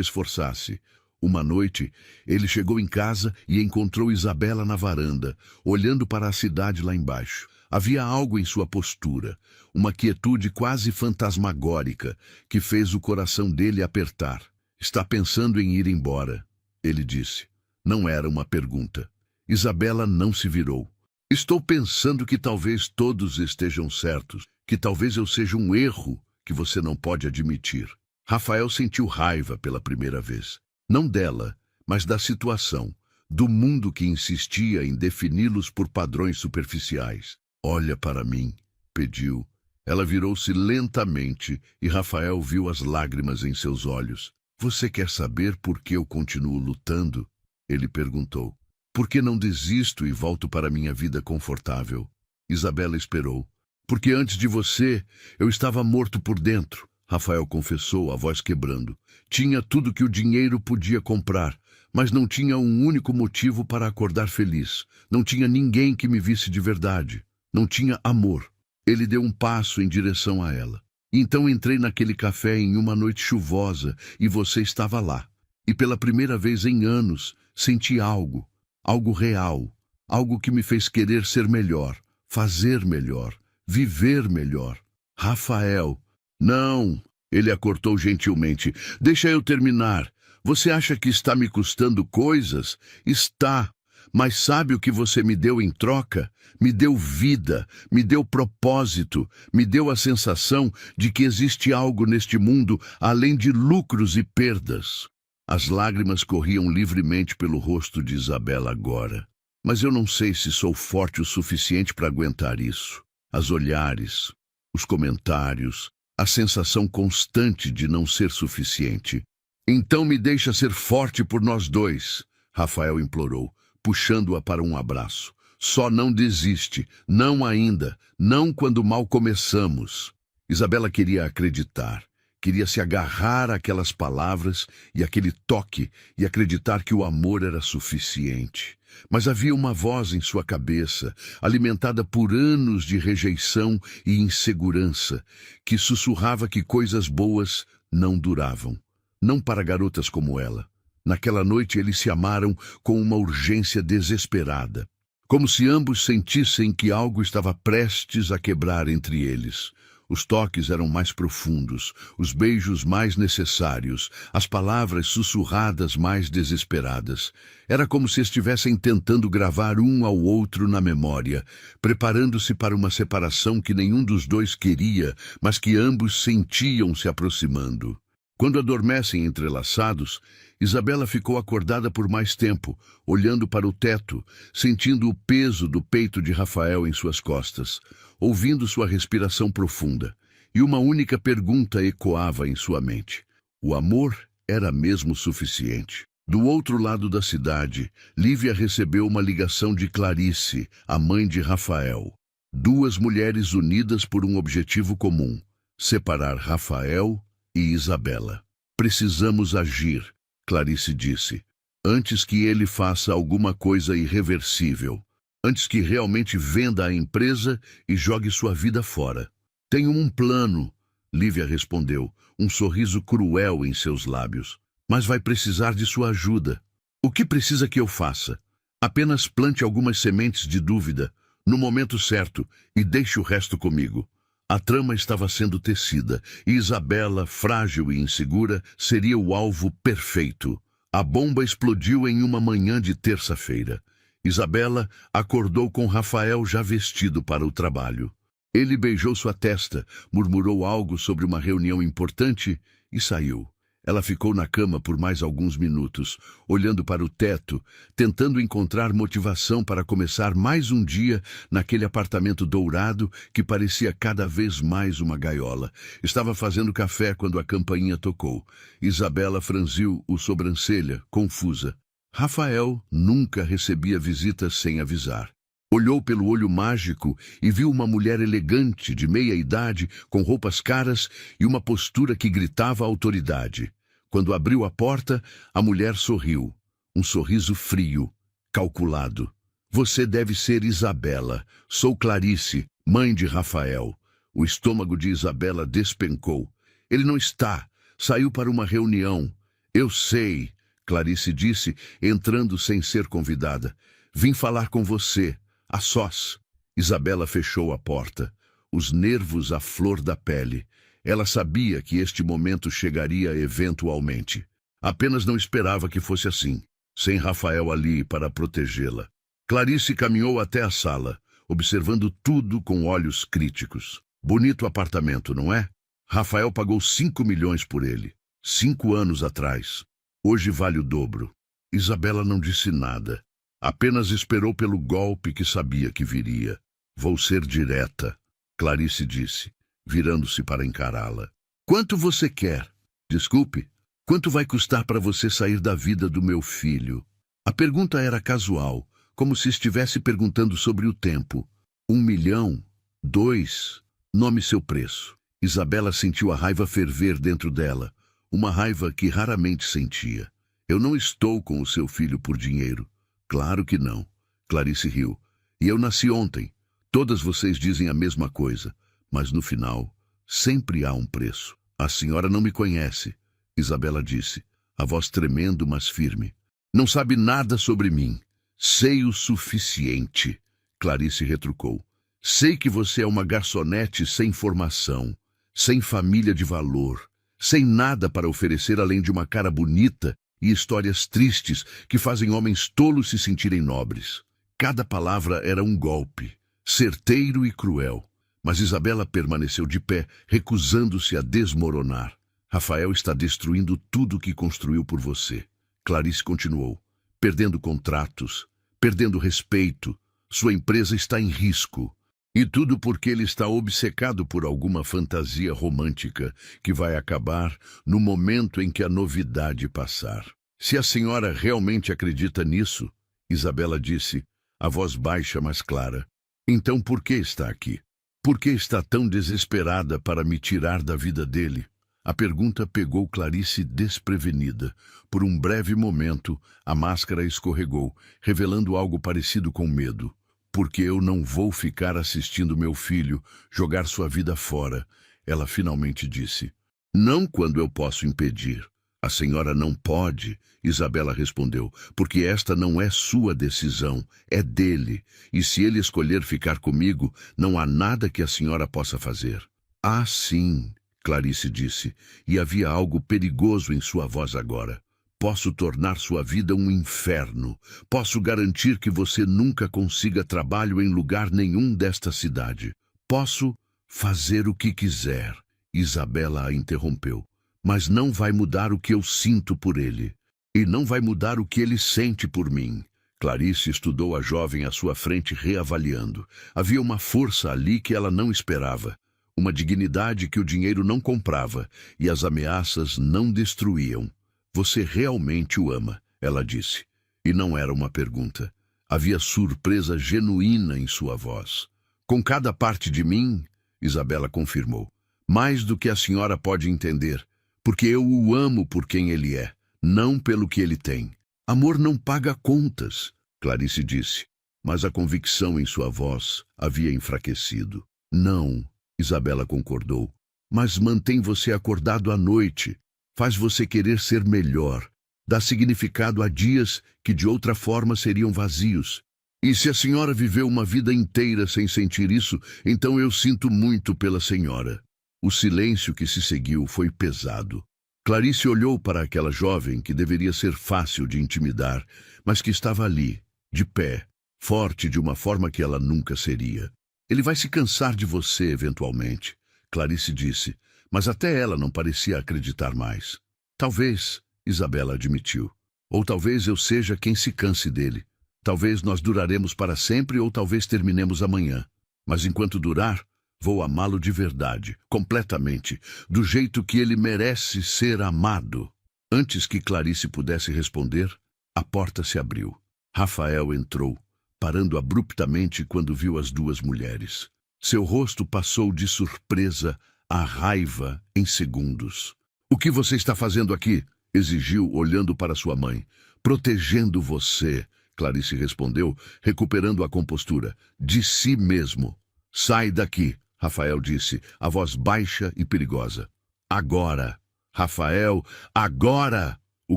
esforçasse. Uma noite, ele chegou em casa e encontrou Isabela na varanda, olhando para a cidade lá embaixo. Havia algo em sua postura, uma quietude quase fantasmagórica, que fez o coração dele apertar. Está pensando em ir embora, ele disse. Não era uma pergunta. Isabela não se virou. Estou pensando que talvez todos estejam certos, que talvez eu seja um erro que você não pode admitir. Rafael sentiu raiva pela primeira vez. Não dela, mas da situação, do mundo que insistia em defini-los por padrões superficiais. Olha para mim, pediu. Ela virou-se lentamente e Rafael viu as lágrimas em seus olhos. Você quer saber por que eu continuo lutando? Ele perguntou. Por que não desisto e volto para minha vida confortável? Isabela esperou. Porque antes de você, eu estava morto por dentro, Rafael confessou, a voz quebrando. Tinha tudo que o dinheiro podia comprar, mas não tinha um único motivo para acordar feliz. Não tinha ninguém que me visse de verdade. Não tinha amor. Ele deu um passo em direção a ela. Então entrei naquele café em uma noite chuvosa e você estava lá. E pela primeira vez em anos, senti algo. Algo real, algo que me fez querer ser melhor, fazer melhor, viver melhor. Rafael, não, ele a cortou gentilmente. Deixa eu terminar. Você acha que está me custando coisas? Está. Mas sabe o que você me deu em troca? Me deu vida, me deu propósito, me deu a sensação de que existe algo neste mundo além de lucros e perdas. As lágrimas corriam livremente pelo rosto de Isabela agora. Mas eu não sei se sou forte o suficiente para aguentar isso. As olhares, os comentários, a sensação constante de não ser suficiente. Então me deixa ser forte por nós dois, Rafael implorou, puxando-a para um abraço. Só não desiste, não ainda, não quando mal começamos. Isabela queria acreditar. Queria se agarrar àquelas palavras e àquele toque e acreditar que o amor era suficiente. Mas havia uma voz em sua cabeça, alimentada por anos de rejeição e insegurança, que sussurrava que coisas boas não duravam. Não para garotas como ela. Naquela noite eles se amaram com uma urgência desesperada, como se ambos sentissem que algo estava prestes a quebrar entre eles. Os toques eram mais profundos, os beijos mais necessários, as palavras sussurradas mais desesperadas. Era como se estivessem tentando gravar um ao outro na memória, preparando-se para uma separação que nenhum dos dois queria, mas que ambos sentiam se aproximando. Quando adormecem entrelaçados, Isabela ficou acordada por mais tempo, olhando para o teto, sentindo o peso do peito de Rafael em suas costas, ouvindo sua respiração profunda. E uma única pergunta ecoava em sua mente. O amor era mesmo suficiente? Do outro lado da cidade, Lívia recebeu uma ligação de Clarice, a mãe de Rafael. Duas mulheres unidas por um objetivo comum: separar Rafael e Isabela. Precisamos agir, Clarice disse, antes que ele faça alguma coisa irreversível, antes que realmente venda a empresa e jogue sua vida fora. Tenho um plano, Lívia respondeu, um sorriso cruel em seus lábios. Mas vai precisar de sua ajuda. O que precisa que eu faça? Apenas plante algumas sementes de dúvida, no momento certo, e deixe o resto comigo. A trama estava sendo tecida, e Isabela, frágil e insegura, seria o alvo perfeito. A bomba explodiu em uma manhã de terça-feira. Isabela acordou com Rafael já vestido para o trabalho. Ele beijou sua testa, murmurou algo sobre uma reunião importante e saiu. Ela ficou na cama por mais alguns minutos, olhando para o teto, tentando encontrar motivação para começar mais um dia naquele apartamento dourado que parecia cada vez mais uma gaiola. Estava fazendo café quando a campainha tocou. Isabela franziu o sobrancelha, confusa. Rafael nunca recebia visitas sem avisar. Olhou pelo olho mágico e viu uma mulher elegante, de meia idade, com roupas caras e uma postura que gritava autoridade. Quando abriu a porta, a mulher sorriu. Um sorriso frio, calculado. Você deve ser Isabela. Sou Clarice, mãe de Rafael. O estômago de Isabela despencou. Ele não está. Saiu para uma reunião. Eu sei, Clarice disse, entrando sem ser convidada. Vim falar com você. A sós. Isabela fechou a porta, os nervos à flor da pele. Ela sabia que este momento chegaria eventualmente. Apenas não esperava que fosse assim, sem Rafael ali para protegê-la. Clarice caminhou até a sala, observando tudo com olhos críticos. Bonito apartamento, não é? Rafael pagou 5 milhões por ele, 5 anos atrás. Hoje vale o dobro. Isabela não disse nada. Apenas esperou pelo golpe que sabia que viria. Vou ser direta, Clarice disse, virando-se para encará-la. Quanto você quer? Desculpe, quanto vai custar para você sair da vida do meu filho? A pergunta era casual, como se estivesse perguntando sobre o tempo. 1 milhão? 2? Nome seu preço. Isabela sentiu a raiva ferver dentro dela, uma raiva que raramente sentia. Eu não estou com o seu filho por dinheiro. Claro que não. Clarice riu. E eu nasci ontem. Todas vocês dizem a mesma coisa. Mas no final, sempre há um preço. A senhora não me conhece, Isabela disse, a voz tremendo, mas firme. Não sabe nada sobre mim. Sei o suficiente, Clarice retrucou. Sei que você é uma garçonete sem formação, sem família de valor, sem nada para oferecer além de uma cara bonita e histórias tristes que fazem homens tolos se sentirem nobres. Cada palavra era um golpe, certeiro e cruel. Mas Isabela permaneceu de pé, recusando-se a desmoronar. Rafael está destruindo tudo o que construiu por você. Clarice continuou, perdendo contratos, perdendo respeito. Sua empresa está em risco. E tudo porque ele está obcecado por alguma fantasia romântica que vai acabar no momento em que a novidade passar. Se a senhora realmente acredita nisso, Isabela disse, a voz baixa mas clara, então por que está aqui? Por que está tão desesperada para me tirar da vida dele? A pergunta pegou Clarice desprevenida. Por um breve momento, a máscara escorregou, revelando algo parecido com medo. Porque eu não vou ficar assistindo meu filho jogar sua vida fora, ela finalmente disse. Não quando eu posso impedir. A senhora não pode, Isabela respondeu, porque esta não é sua decisão, é dele. E se ele escolher ficar comigo, não há nada que a senhora possa fazer. Ah, sim, Clarice disse, e havia algo perigoso em sua voz agora. Posso tornar sua vida um inferno. Posso garantir que você nunca consiga trabalho em lugar nenhum desta cidade. Posso fazer o que quiser. Isabela a interrompeu. mas não vai mudar o que eu sinto por ele. E não vai mudar o que ele sente por mim. Clarice estudou a jovem à sua frente, reavaliando. Havia uma força ali que ela não esperava. Uma dignidade que o dinheiro não comprava e as ameaças não destruíam. Você realmente o ama, ela disse. E não era uma pergunta. Havia surpresa genuína em sua voz. Com cada parte de mim, Isabela confirmou. Mais do que a senhora pode entender, porque eu o amo por quem ele é, não pelo que ele tem. Amor não paga contas, Clarice disse, mas a convicção em sua voz havia enfraquecido. Não, Isabela concordou, mas mantém você acordado à noite, faz você querer ser melhor, dá significado a dias que de outra forma seriam vazios. E se a senhora viveu uma vida inteira sem sentir isso, então eu sinto muito pela senhora. O silêncio que se seguiu foi pesado. Clarice olhou para aquela jovem que deveria ser fácil de intimidar, mas que estava ali, de pé, forte de uma forma que ela nunca seria. Ele vai se cansar de você eventualmente, Clarice disse, mas até ela não parecia acreditar mais. Talvez, Isabela admitiu, ou talvez eu seja quem se canse dele. Talvez nós duraremos para sempre ou talvez terminemos amanhã. Mas enquanto durar, vou amá-lo de verdade, completamente, do jeito que ele merece ser amado. Antes que Clarice pudesse responder, a porta se abriu. Rafael entrou, parando abruptamente quando viu as duas mulheres. Seu rosto passou de surpresa à raiva em segundos. "O que você está fazendo aqui?" exigiu, olhando para sua mãe. "Protegendo você", Clarice respondeu, recuperando a compostura. "De si mesmo." "Sai daqui", Rafael disse, a voz baixa e perigosa. "Agora, Rafael, agora!" O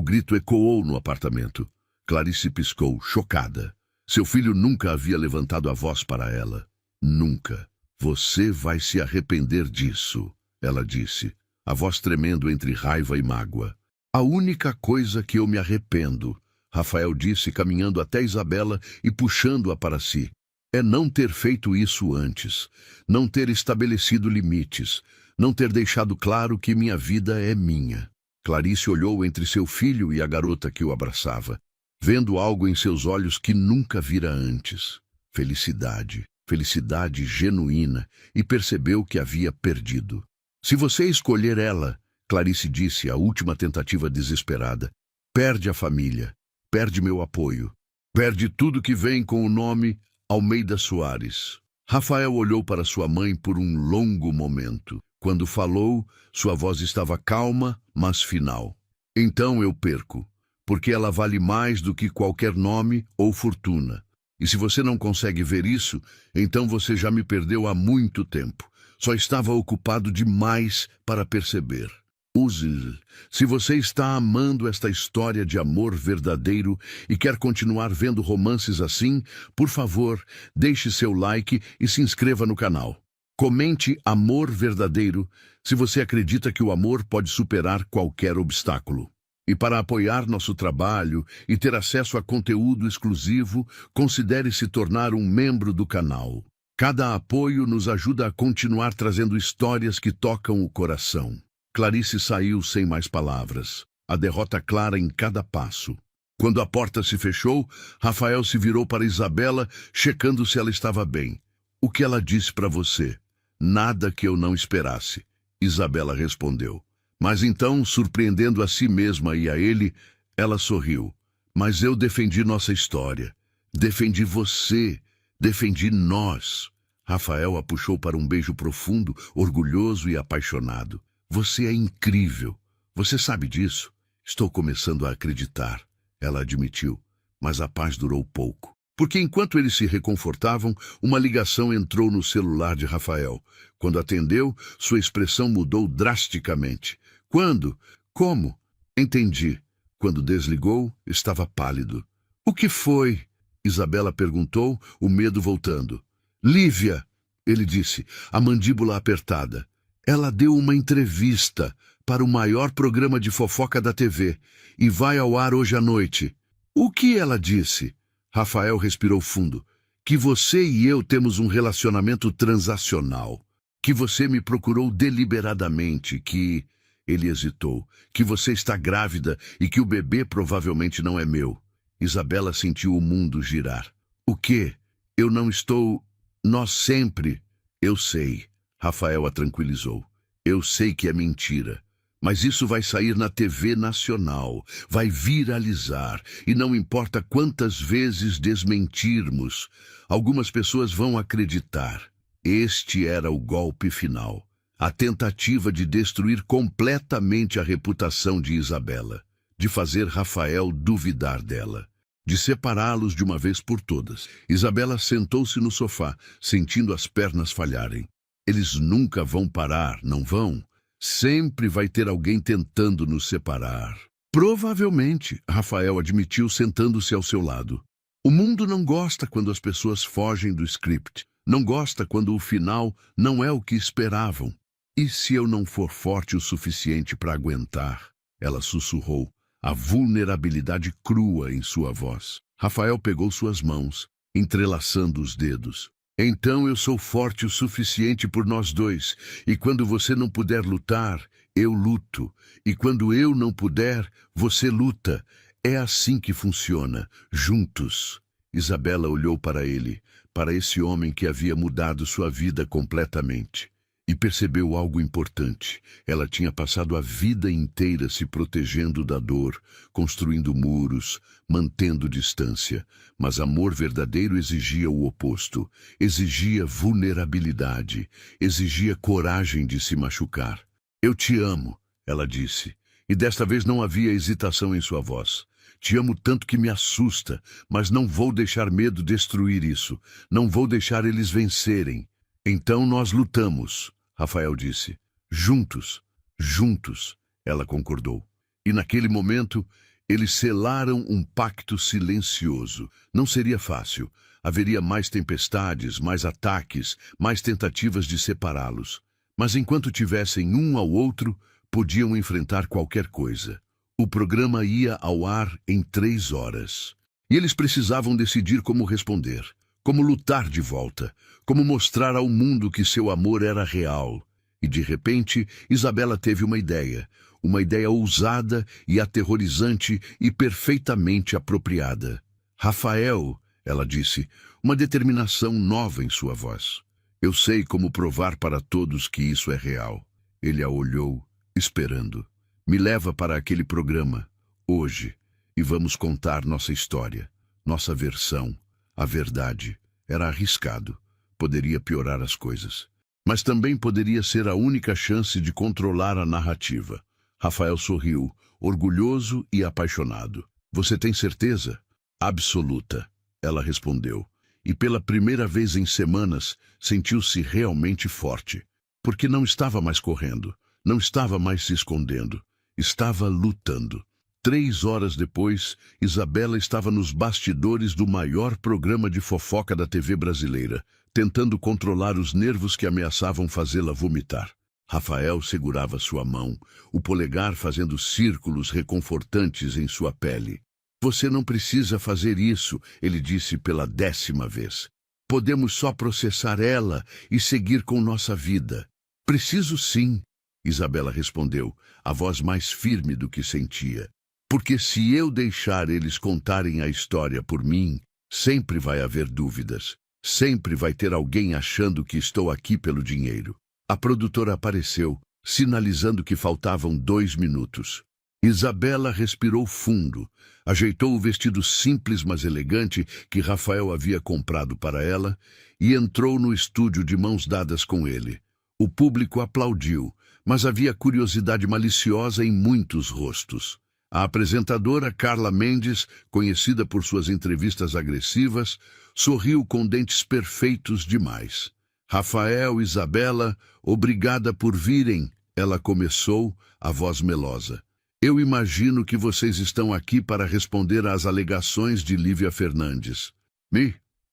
grito ecoou no apartamento. Clarice piscou, chocada. Seu filho nunca havia levantado a voz para ela. Nunca. "Você vai se arrepender disso", ela disse, a voz tremendo entre raiva e mágoa. "A única coisa que eu me arrependo", Rafael disse, caminhando até Isabela e puxando-a para si, "é não ter feito isso antes, não ter estabelecido limites, não ter deixado claro que minha vida é minha." Clarice olhou entre seu filho e a garota que o abraçava, vendo algo em seus olhos que nunca vira antes. Felicidade, felicidade genuína, e percebeu que havia perdido. "Se você escolher ela", Clarice disse, a última tentativa desesperada, "perde a família, perde meu apoio, perde tudo que vem com o nome Almeida Soares." Rafael olhou para sua mãe por um longo momento. Quando falou, sua voz estava calma, mas final. "Então eu perco, porque ela vale mais do que qualquer nome ou fortuna. E se você não consegue ver isso, então você já me perdeu há muito tempo. Só estava ocupado demais para perceber." Use. Se você está amando esta história de amor verdadeiro e quer continuar vendo romances assim, por favor, deixe seu like e se inscreva no canal. Comente "amor verdadeiro" se você acredita que o amor pode superar qualquer obstáculo. E para apoiar nosso trabalho e ter acesso a conteúdo exclusivo, considere se tornar um membro do canal. Cada apoio nos ajuda a continuar trazendo histórias que tocam o coração. Clarice saiu sem mais palavras, a derrota clara em cada passo. Quando a porta se fechou, Rafael se virou para Isabela, checando se ela estava bem. "O que ela disse para você?" "Nada que eu não esperasse", Isabela respondeu. Mas então, surpreendendo a si mesma e a ele, ela sorriu. "Mas eu defendi nossa história. Defendi você. Defendi nós." Rafael a puxou para um beijo profundo, orgulhoso e apaixonado. "Você é incrível. Você sabe disso?" "Estou começando a acreditar", ela admitiu, mas a paz durou pouco. Porque enquanto eles se reconfortavam, uma ligação entrou no celular de Rafael. Quando atendeu, sua expressão mudou drasticamente. "Quando? Como?" "Entendi." Quando desligou, estava pálido. "O que foi?" Isabela perguntou, o medo voltando. "Lívia", ele disse, a mandíbula apertada. "Ela deu uma entrevista para o maior programa de fofoca da TV e vai ao ar hoje à noite." "O que ela disse?" Rafael respirou fundo. "Que você e eu temos um relacionamento transacional. Que você me procurou deliberadamente, que Ele hesitou. Que você está grávida e que o bebê provavelmente não é meu. Isabela sentiu o mundo girar. O quê? Eu não estou... Nós sempre... Eu sei. Rafael a tranquilizou. Eu sei que é mentira. Mas isso vai sair na TV nacional, vai viralizar, e não importa quantas vezes desmentirmos, algumas pessoas vão acreditar. Este era o golpe final, a tentativa de destruir completamente a reputação de Isabela, de fazer Rafael duvidar dela, de separá-los de uma vez por todas. Isabela sentou-se no sofá, sentindo as pernas falharem. Eles nunca vão parar, não vão? Sempre vai ter alguém tentando nos separar. Provavelmente, Rafael admitiu sentando-se ao seu lado. O mundo não gosta quando as pessoas fogem do script. Não gosta quando o final não é o que esperavam. E se eu não for forte o suficiente para aguentar? Ela sussurrou, a vulnerabilidade crua em sua voz. Rafael pegou suas mãos, entrelaçando os dedos. Então eu sou forte o suficiente por nós dois, e quando você não puder lutar, eu luto. E quando eu não puder, você luta. É assim que funciona, juntos. Isabela olhou para ele, para esse homem que havia mudado sua vida completamente. E percebeu algo importante. Ela tinha passado a vida inteira se protegendo da dor, construindo muros, mantendo distância. Mas amor verdadeiro exigia o oposto. Exigia vulnerabilidade. Exigia coragem de se machucar. Eu te amo, ela disse. E desta vez não havia hesitação em sua voz. Te amo tanto que me assusta, mas não vou deixar medo destruir isso. Não vou deixar eles vencerem. Então nós lutamos. Rafael disse. Juntos, juntos, ela concordou. E naquele momento, eles selaram um pacto silencioso. Não seria fácil. Haveria mais tempestades, mais ataques, mais tentativas de separá-los. Mas enquanto tivessem um ao outro, podiam enfrentar qualquer coisa. O programa ia ao ar em 3 horas. E eles precisavam decidir como responder. Como lutar de volta, como mostrar ao mundo que seu amor era real. E de repente, Isabela teve uma ideia ousada e aterrorizante e perfeitamente apropriada. Rafael, ela disse, uma determinação nova em sua voz. Eu sei como provar para todos que isso é real. Ele a olhou, esperando. Me leva para aquele programa, hoje, e vamos contar nossa história, nossa versão. A verdade era arriscado, poderia piorar as coisas. Mas também poderia ser a única chance de controlar a narrativa. Rafael sorriu, orgulhoso e apaixonado. Você tem certeza? Absoluta, ela respondeu. E pela primeira vez em semanas, sentiu-se realmente forte. Porque não estava mais correndo, não estava mais se escondendo, estava lutando. 3 horas depois, Isabela estava nos bastidores do maior programa de fofoca da TV brasileira, tentando controlar os nervos que ameaçavam fazê-la vomitar. Rafael segurava sua mão, o polegar fazendo círculos reconfortantes em sua pele. Você não precisa fazer isso, ele disse pela 10ª vez. Podemos só processar ela e seguir com nossa vida. Preciso sim, Isabela respondeu, a voz mais firme do que sentia. Porque se eu deixar eles contarem a história por mim, sempre vai haver dúvidas. Sempre vai ter alguém achando que estou aqui pelo dinheiro. A produtora apareceu, sinalizando que faltavam 2 minutos. Isabela respirou fundo, ajeitou o vestido simples mas elegante que Rafael havia comprado para ela e entrou no estúdio de mãos dadas com ele. O público aplaudiu, mas havia curiosidade maliciosa em muitos rostos. A apresentadora Carla Mendes, conhecida por suas entrevistas agressivas, sorriu com dentes perfeitos demais. Rafael, Isabela, obrigada por virem, ela começou, a voz melosa. Eu imagino que vocês estão aqui para responder às alegações de Lívia Fernandes.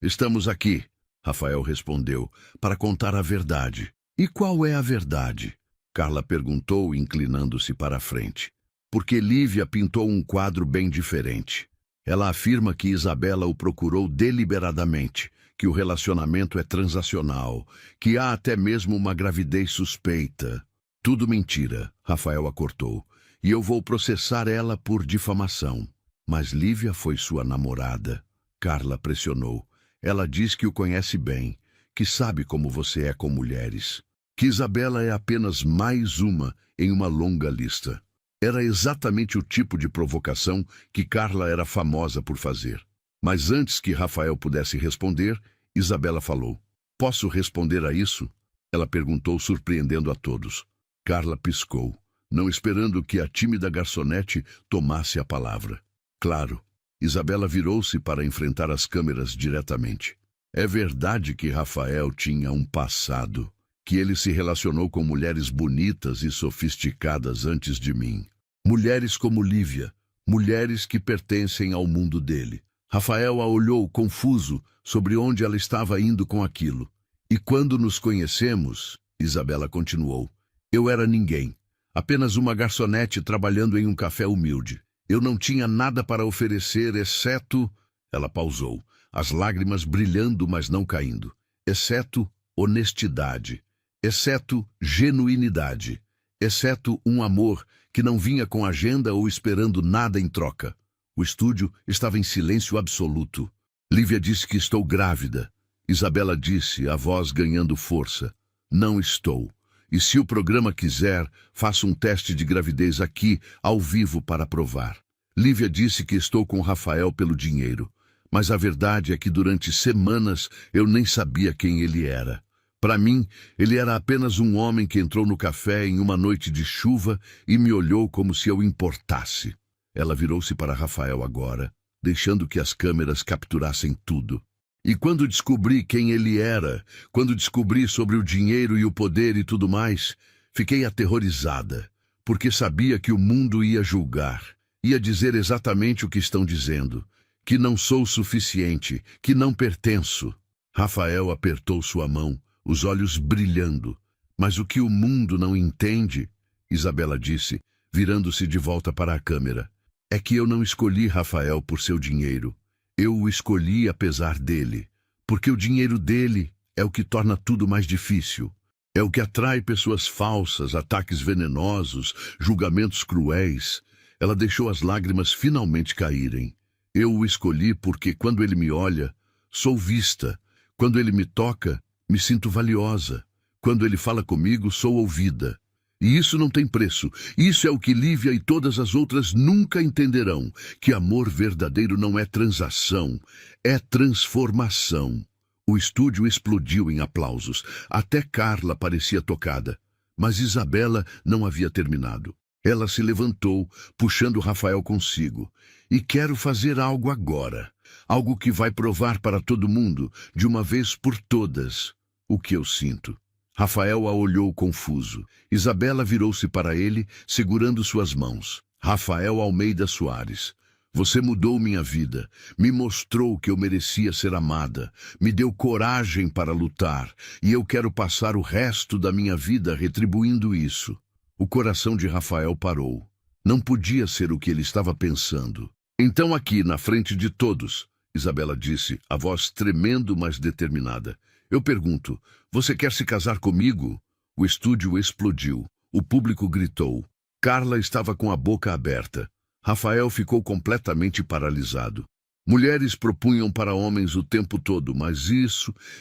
Estamos aqui, Rafael respondeu, para contar a verdade. E qual é a verdade? Carla perguntou, inclinando-se para a frente. Porque Lívia pintou um quadro bem diferente. Ela afirma que Isabela o procurou deliberadamente, que o relacionamento é transacional, que há até mesmo uma gravidez suspeita. Tudo mentira, Rafael a cortou. E eu vou processar ela por difamação. Mas Lívia foi sua namorada. Carla pressionou. Ela diz que o conhece bem, que sabe como você é com mulheres. Que Isabela é apenas mais uma em uma longa lista. Era exatamente o tipo de provocação que Carla era famosa por fazer. Mas antes que Rafael pudesse responder, Isabela falou. Posso responder a isso? Ela perguntou, surpreendendo a todos. Carla piscou, não esperando que a tímida garçonete tomasse a palavra. Claro, Isabela virou-se para enfrentar as câmeras diretamente. É verdade que Rafael tinha um passado, que ele se relacionou com mulheres bonitas e sofisticadas antes de mim. Mulheres como Lívia, mulheres que pertencem ao mundo dele. Rafael a olhou confuso sobre onde ela estava indo com aquilo. E quando nos conhecemos, Isabela continuou, eu era ninguém, apenas uma garçonete trabalhando em um café humilde. Eu não tinha nada para oferecer, exceto... Ela pausou, as lágrimas brilhando, mas não caindo. Exceto honestidade, exceto genuinidade, exceto um amor que não vinha com agenda ou esperando nada em troca. O estúdio estava em silêncio absoluto. Lívia disse que estou grávida. Isabela disse, a voz ganhando força. Não estou. E se o programa quiser, faço um teste de gravidez aqui, ao vivo, para provar. Lívia disse que estou com Rafael pelo dinheiro. Mas a verdade é que durante semanas eu nem sabia quem ele era. Para mim, ele era apenas um homem que entrou no café em uma noite de chuva e me olhou como se eu importasse. Ela virou-se para Rafael agora, deixando que as câmeras capturassem tudo. E quando descobri quem ele era, quando descobri sobre o dinheiro e o poder e tudo mais, fiquei aterrorizada, porque sabia que o mundo ia julgar, ia dizer exatamente o que estão dizendo, que não sou suficiente, que não pertenço. Rafael apertou sua mão, os olhos brilhando. Mas o que o mundo não entende, Isabela disse, virando-se de volta para a câmera, é que eu não escolhi Rafael por seu dinheiro. Eu o escolhi apesar dele, porque o dinheiro dele é o que torna tudo mais difícil. É o que atrai pessoas falsas, ataques venenosos, julgamentos cruéis. Ela deixou as lágrimas finalmente caírem. Eu o escolhi porque quando ele me olha, sou vista. Quando ele me toca, me sinto valiosa. Quando ele fala comigo, sou ouvida. E isso não tem preço. Isso é o que Lívia e todas as outras nunca entenderão, que amor verdadeiro não é transação, é transformação. O estúdio explodiu em aplausos. Até Carla parecia tocada. Mas Isabela não havia terminado. Ela se levantou, puxando Rafael consigo. E quero fazer algo agora. Algo que vai provar para todo mundo, de uma vez por todas, o que eu sinto. Rafael a olhou confuso. Isabela virou-se para ele, segurando suas mãos. Rafael Almeida Soares, você mudou minha vida, me mostrou que eu merecia ser amada, me deu coragem para lutar, e eu quero passar o resto da minha vida retribuindo isso. O coração de Rafael parou. Não podia ser o que ele estava pensando. Então aqui, na frente de todos, Isabela disse, a voz tremendo, mas determinada. Eu pergunto, você quer se casar comigo? O estúdio explodiu. O público gritou. Carla estava com a boca aberta. Rafael ficou completamente paralisado. Mulheres propunham para homens o tempo todo, mas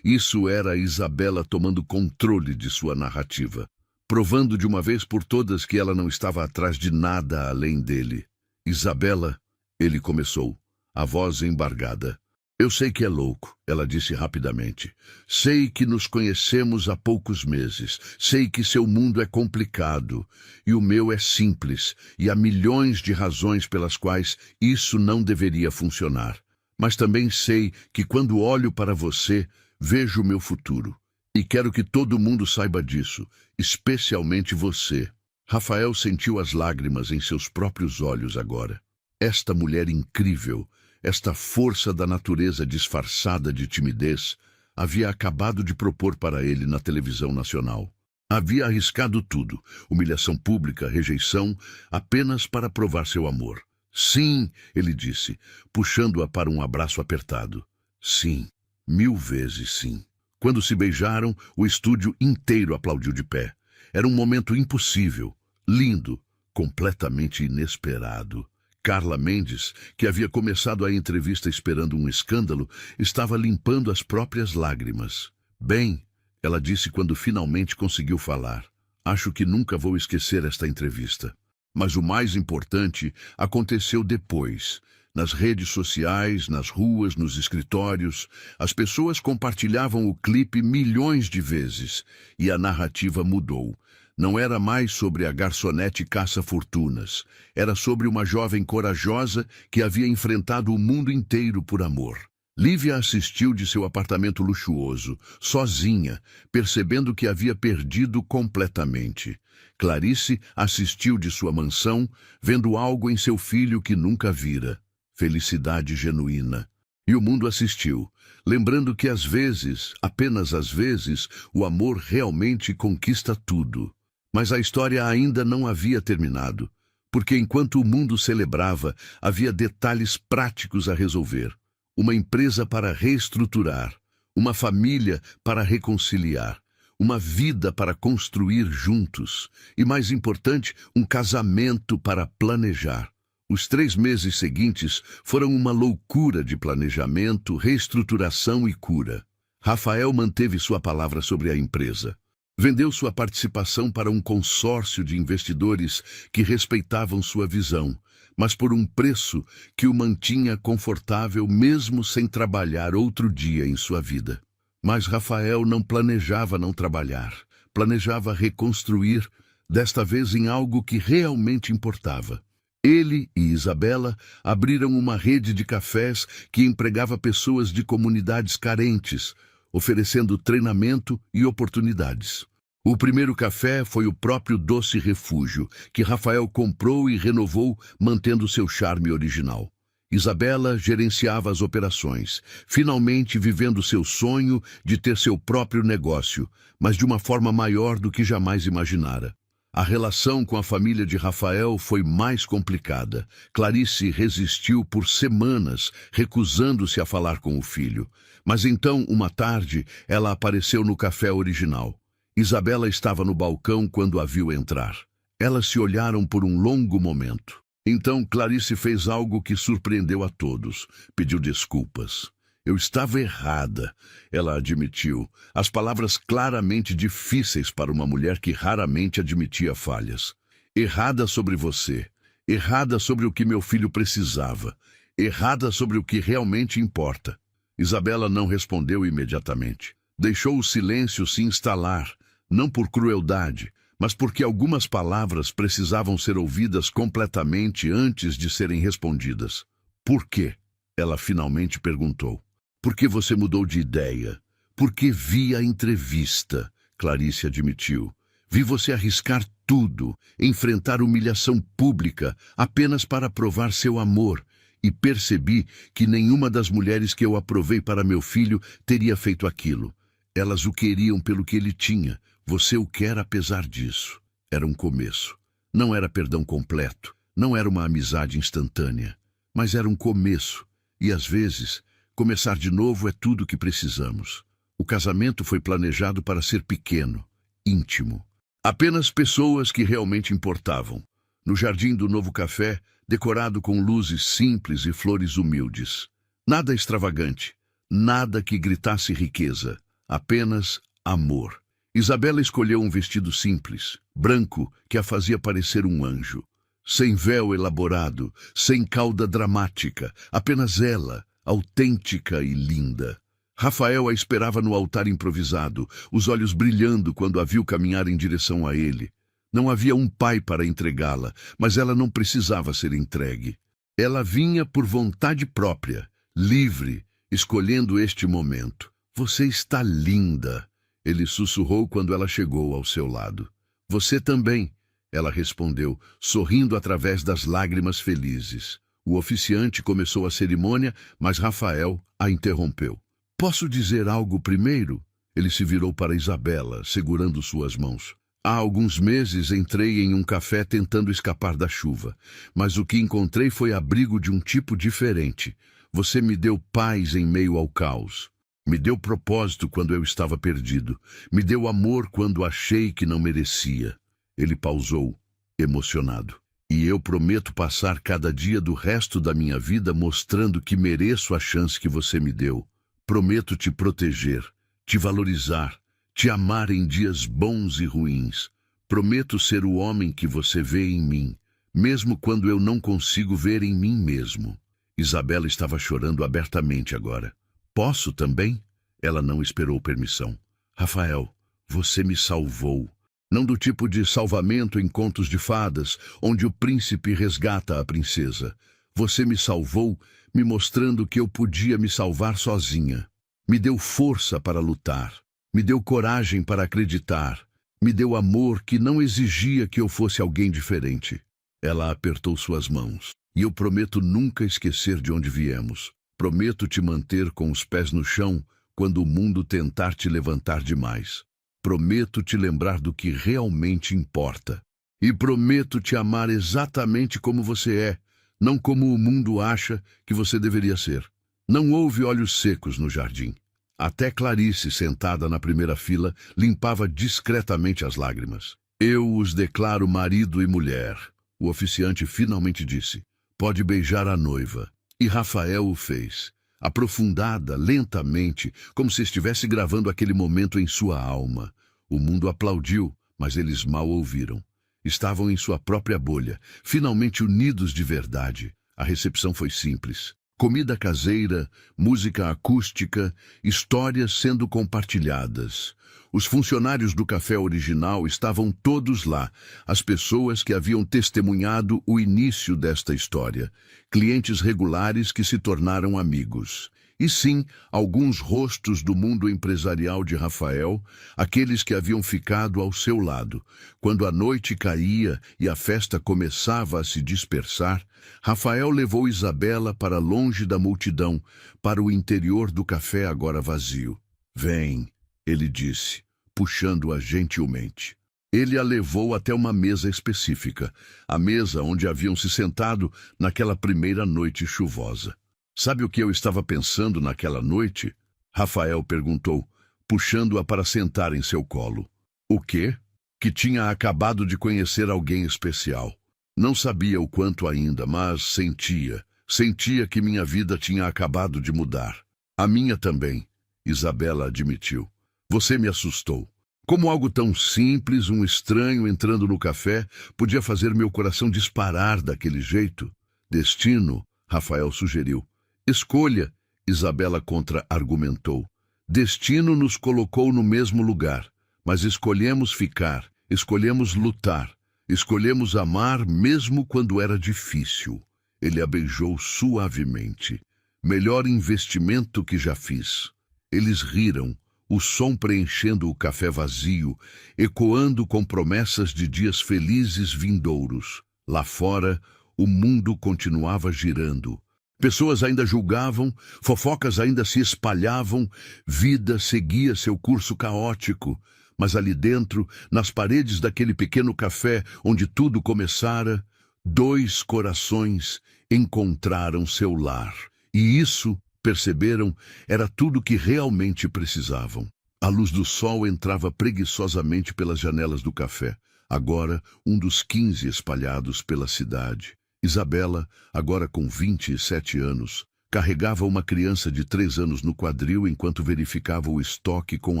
isso era Isabela tomando controle de sua narrativa, provando de uma vez por todas que ela não estava atrás de nada além dele. Isabela, ele começou, a voz embargada. Eu sei que é louco, ela disse rapidamente. Sei que nos conhecemos há poucos meses. Sei que seu mundo é complicado e o meu é simples, e há milhões de razões pelas quais isso não deveria funcionar. Mas também sei que quando olho para você, vejo o meu futuro. E quero que todo mundo saiba disso, especialmente você. Rafael sentiu as lágrimas em seus próprios olhos agora. Esta mulher incrível, esta força da natureza disfarçada de timidez, havia acabado de propor para ele na televisão nacional. Havia arriscado tudo, humilhação pública, rejeição, apenas para provar seu amor. Sim, ele disse, puxando-a para um abraço apertado. Sim, 1000 vezes sim. Quando se beijaram, o estúdio inteiro aplaudiu de pé. Era um momento impossível, lindo, completamente inesperado. Carla Mendes, que havia começado a entrevista esperando um escândalo, estava limpando as próprias lágrimas. Bem, ela disse quando finalmente conseguiu falar. Acho que nunca vou esquecer esta entrevista. Mas o mais importante aconteceu depois. Nas redes sociais, nas ruas, nos escritórios, as pessoas compartilhavam o clipe milhões de vezes e a narrativa mudou. Não era mais sobre a garçonete caça-fortunas. Era sobre uma jovem corajosa que havia enfrentado o mundo inteiro por amor. Lívia assistiu de seu apartamento luxuoso, sozinha, percebendo que havia perdido completamente. Clarice assistiu de sua mansão, vendo algo em seu filho que nunca vira. Felicidade genuína. E o mundo assistiu, lembrando que às vezes, apenas às vezes, o amor realmente conquista tudo. Mas a história ainda não havia terminado, porque enquanto o mundo celebrava, havia detalhes práticos a resolver. Uma empresa para reestruturar, uma família para reconciliar, uma vida para construir juntos e, mais importante, um casamento para planejar. Os 3 meses seguintes foram uma loucura de planejamento, reestruturação e cura. Rafael manteve sua palavra sobre a empresa. Vendeu sua participação para um consórcio de investidores que respeitavam sua visão, mas por um preço que o mantinha confortável mesmo sem trabalhar outro dia em sua vida. Mas Rafael não planejava não trabalhar, planejava reconstruir, desta vez em algo que realmente importava. Ele e Isabela abriram uma rede de cafés que empregava pessoas de comunidades carentes, oferecendo treinamento e oportunidades. O primeiro café foi o próprio Doce Refúgio, que Rafael comprou e renovou, mantendo seu charme original. Isabela gerenciava as operações, finalmente vivendo seu sonho de ter seu próprio negócio, mas de uma forma maior do que jamais imaginara. A relação com a família de Rafael foi mais complicada. Clarice resistiu por semanas, recusando-se a falar com o filho. Mas então, uma tarde, ela apareceu no café original. Isabela estava no balcão quando a viu entrar. Elas se olharam por um longo momento. Então, Clarice fez algo que surpreendeu a todos. Pediu desculpas. Eu estava errada, ela admitiu, as palavras claramente difíceis para uma mulher que raramente admitia falhas. Errada sobre você, errada sobre o que meu filho precisava, errada sobre o que realmente importa. Isabela não respondeu imediatamente. Deixou o silêncio se instalar, não por crueldade, mas porque algumas palavras precisavam ser ouvidas completamente antes de serem respondidas. Por quê? Ela finalmente perguntou. Por que você mudou de ideia? Porque vi a entrevista, Clarice admitiu. Vi você arriscar tudo, enfrentar humilhação pública, apenas para provar seu amor, e percebi que nenhuma das mulheres que eu aprovei para meu filho teria feito aquilo. Elas o queriam pelo que ele tinha. Você o quer apesar disso. Era um começo. Não era perdão completo. Não era uma amizade instantânea. Mas era um começo. E às vezes, começar de novo é tudo o que precisamos. O casamento foi planejado para ser pequeno, íntimo. Apenas pessoas que realmente importavam. No jardim do novo café, decorado com luzes simples e flores humildes. Nada extravagante, nada que gritasse riqueza, apenas amor. Isabela escolheu um vestido simples, branco, que a fazia parecer um anjo. Sem véu elaborado, sem cauda dramática, apenas ela, autêntica e linda. Rafael a esperava no altar improvisado, os olhos brilhando quando a viu caminhar em direção a ele. Não havia um pai para entregá-la, mas ela não precisava ser entregue. Ela vinha por vontade própria, livre, escolhendo este momento. Você está linda, ele sussurrou quando ela chegou ao seu lado. Você também, ela respondeu, sorrindo através das lágrimas felizes. O oficiante começou a cerimônia, mas Rafael a interrompeu. Posso dizer algo primeiro? Ele se virou para Isabela, segurando suas mãos. Há alguns meses entrei em um café tentando escapar da chuva, mas o que encontrei foi abrigo de um tipo diferente. Você me deu paz em meio ao caos. Me deu propósito quando eu estava perdido. Me deu amor quando achei que não merecia. Ele pausou, emocionado. E eu prometo passar cada dia do resto da minha vida mostrando que mereço a chance que você me deu. Prometo te proteger, te valorizar, te amar em dias bons e ruins. Prometo ser o homem que você vê em mim, mesmo quando eu não consigo ver em mim mesmo. Isabela estava chorando abertamente agora. Posso também? Ela não esperou permissão. Rafael, você me salvou. Não do tipo de salvamento em contos de fadas, onde o príncipe resgata a princesa. Você me salvou, me mostrando que eu podia me salvar sozinha. Me deu força para lutar. Me deu coragem para acreditar. Me deu amor que não exigia que eu fosse alguém diferente. Ela apertou suas mãos. E eu prometo nunca esquecer de onde viemos. Prometo te manter com os pés no chão quando o mundo tentar te levantar demais. Prometo te lembrar do que realmente importa. E prometo te amar exatamente como você é, não como o mundo acha que você deveria ser. Não houve olhos secos no jardim. Até Clarice, sentada na primeira fila, limpava discretamente as lágrimas. Eu os declaro marido e mulher, o oficiante finalmente disse. Pode beijar a noiva. E Rafael o fez, aprofundada, lentamente, como se estivesse gravando aquele momento em sua alma. O mundo aplaudiu, mas eles mal ouviram. Estavam em sua própria bolha, finalmente unidos de verdade. A recepção foi simples. Comida caseira, música acústica, histórias sendo compartilhadas. Os funcionários do café original estavam todos lá, as pessoas que haviam testemunhado o início desta história, clientes regulares que se tornaram amigos. E sim, alguns rostos do mundo empresarial de Rafael, aqueles que haviam ficado ao seu lado. Quando a noite caía e a festa começava a se dispersar, Rafael levou Isabela para longe da multidão, para o interior do café agora vazio. Vem, ele disse, puxando-a gentilmente. Ele a levou até uma mesa específica, a mesa onde haviam se sentado naquela primeira noite chuvosa. Sabe o que eu estava pensando naquela noite? Rafael perguntou, puxando-a para sentar em seu colo. O quê? Que tinha acabado de conhecer alguém especial. Não sabia o quanto ainda, mas sentia que minha vida tinha acabado de mudar. A minha também, Isabela admitiu. Você me assustou. Como algo tão simples, um estranho entrando no café, podia fazer meu coração disparar daquele jeito? Destino, Rafael sugeriu. Escolha, Isabela contra-argumentou. Destino nos colocou no mesmo lugar, mas escolhemos ficar, escolhemos lutar, escolhemos amar mesmo quando era difícil. Ele a beijou suavemente. Melhor investimento que já fiz. Eles riram, o som preenchendo o café vazio, ecoando com promessas de dias felizes vindouros. Lá fora, o mundo continuava girando. Pessoas ainda julgavam, fofocas ainda se espalhavam, vida seguia seu curso caótico. Mas ali dentro, nas paredes daquele pequeno café onde tudo começara, dois corações encontraram seu lar. E isso, perceberam, era tudo que realmente precisavam. A luz do sol entrava preguiçosamente pelas janelas do café, agora um dos 15 espalhados pela cidade. Isabela, agora com 27 anos, carregava uma criança de 3 anos no quadril enquanto verificava o estoque com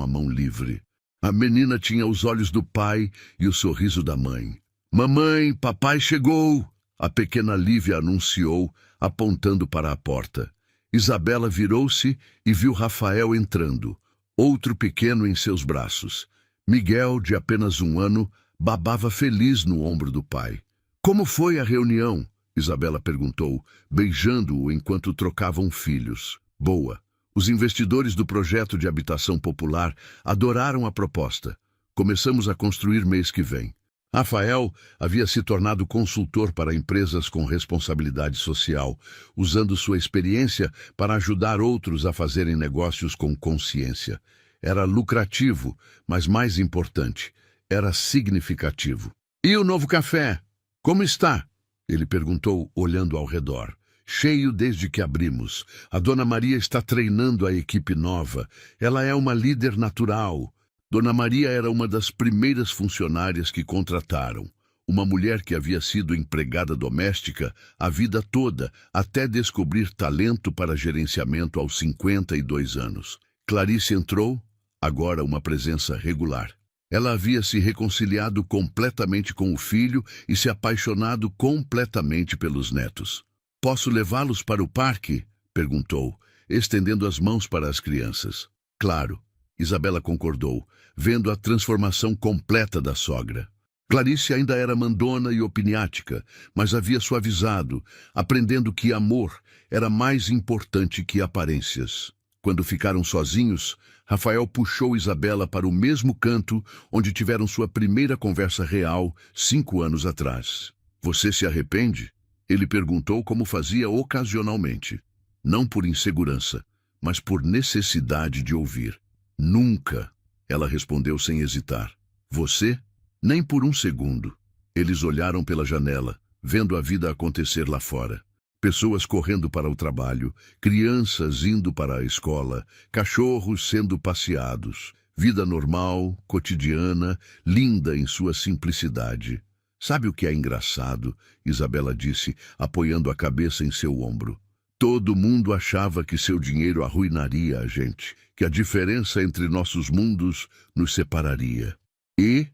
a mão livre. A menina tinha os olhos do pai e o sorriso da mãe. Mamãe, papai chegou! A pequena Lívia anunciou, apontando para a porta. Isabela virou-se e viu Rafael entrando, outro pequeno em seus braços. Miguel, de apenas 1 ano, babava feliz no ombro do pai. Como foi a reunião? Isabela perguntou, beijando-o enquanto trocavam filhos. Boa. Os investidores do projeto de habitação popular adoraram a proposta. Começamos a construir mês que vem. Rafael havia se tornado consultor para empresas com responsabilidade social, usando sua experiência para ajudar outros a fazerem negócios com consciência. Era lucrativo, mas mais importante, era significativo. E o novo café? Como está? Ele perguntou, olhando ao redor. Cheio desde que abrimos. A Dona Maria está treinando a equipe nova. Ela é uma líder natural. Dona Maria era uma das primeiras funcionárias que contrataram. Uma mulher que havia sido empregada doméstica a vida toda, até descobrir talento para gerenciamento aos 52 anos. Clarice entrou, agora uma presença regular. Ela havia se reconciliado completamente com o filho e se apaixonado completamente pelos netos. "Posso levá-los para o parque?" perguntou, estendendo as mãos para as crianças. "Claro." Isabela concordou, vendo a transformação completa da sogra. Clarice ainda era mandona e opiniática, mas havia suavizado, aprendendo que amor era mais importante que aparências. Quando ficaram sozinhos, Rafael puxou Isabela para o mesmo canto onde tiveram sua primeira conversa real 5 anos atrás. "Você se arrepende?" Ele perguntou como fazia ocasionalmente. Não por insegurança, mas por necessidade de ouvir. "Nunca," ela respondeu sem hesitar. "Você?" "Nem por um segundo." Eles olharam pela janela, vendo a vida acontecer lá fora. Pessoas correndo para o trabalho, crianças indo para a escola, cachorros sendo passeados. Vida normal, cotidiana, linda em sua simplicidade. "Sabe o que é engraçado?" Isabela disse, apoiando a cabeça em seu ombro. "Todo mundo achava que seu dinheiro arruinaria a gente, que a diferença entre nossos mundos nos separaria. E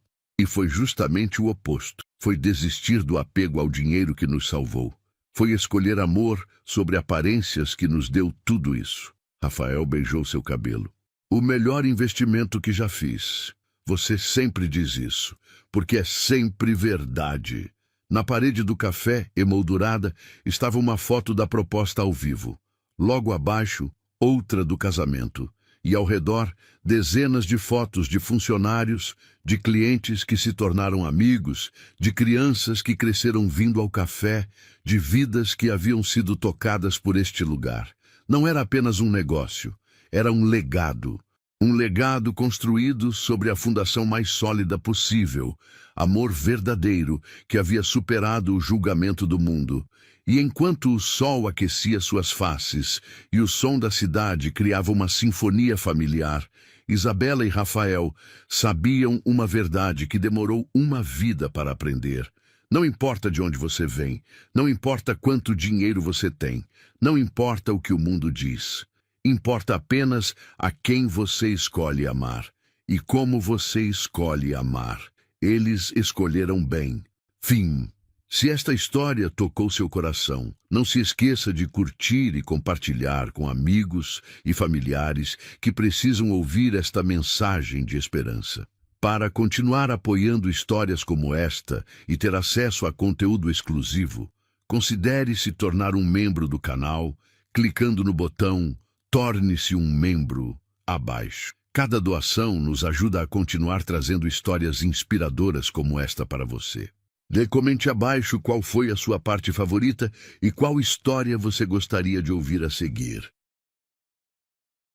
foi justamente o oposto. Foi desistir do apego ao dinheiro que nos salvou. Foi escolher amor sobre aparências que nos deu tudo isso." Rafael beijou seu cabelo. "O melhor investimento que já fiz. Você sempre diz isso, porque é sempre verdade." Na parede do café, emoldurada, estava uma foto da proposta ao vivo. Logo abaixo, outra do casamento. E ao redor, dezenas de fotos de funcionários, de clientes que se tornaram amigos, de crianças que cresceram vindo ao café, de vidas que haviam sido tocadas por este lugar. Não era apenas um negócio, era um legado. Um legado construído sobre a fundação mais sólida possível, amor verdadeiro que havia superado o julgamento do mundo. E enquanto o sol aquecia suas faces e o som da cidade criava uma sinfonia familiar, Isabela e Rafael sabiam uma verdade que demorou uma vida para aprender. Não importa de onde você vem, não importa quanto dinheiro você tem, não importa o que o mundo diz. Importa apenas a quem você escolhe amar e como você escolhe amar. Eles escolheram bem. Fim. Se esta história tocou seu coração, não se esqueça de curtir e compartilhar com amigos e familiares que precisam ouvir esta mensagem de esperança. Para continuar apoiando histórias como esta e ter acesso a conteúdo exclusivo, considere se tornar um membro do canal, clicando no botão "Torne-se um membro" abaixo. Cada doação nos ajuda a continuar trazendo histórias inspiradoras como esta para você. Comente abaixo qual foi a sua parte favorita e qual história você gostaria de ouvir a seguir.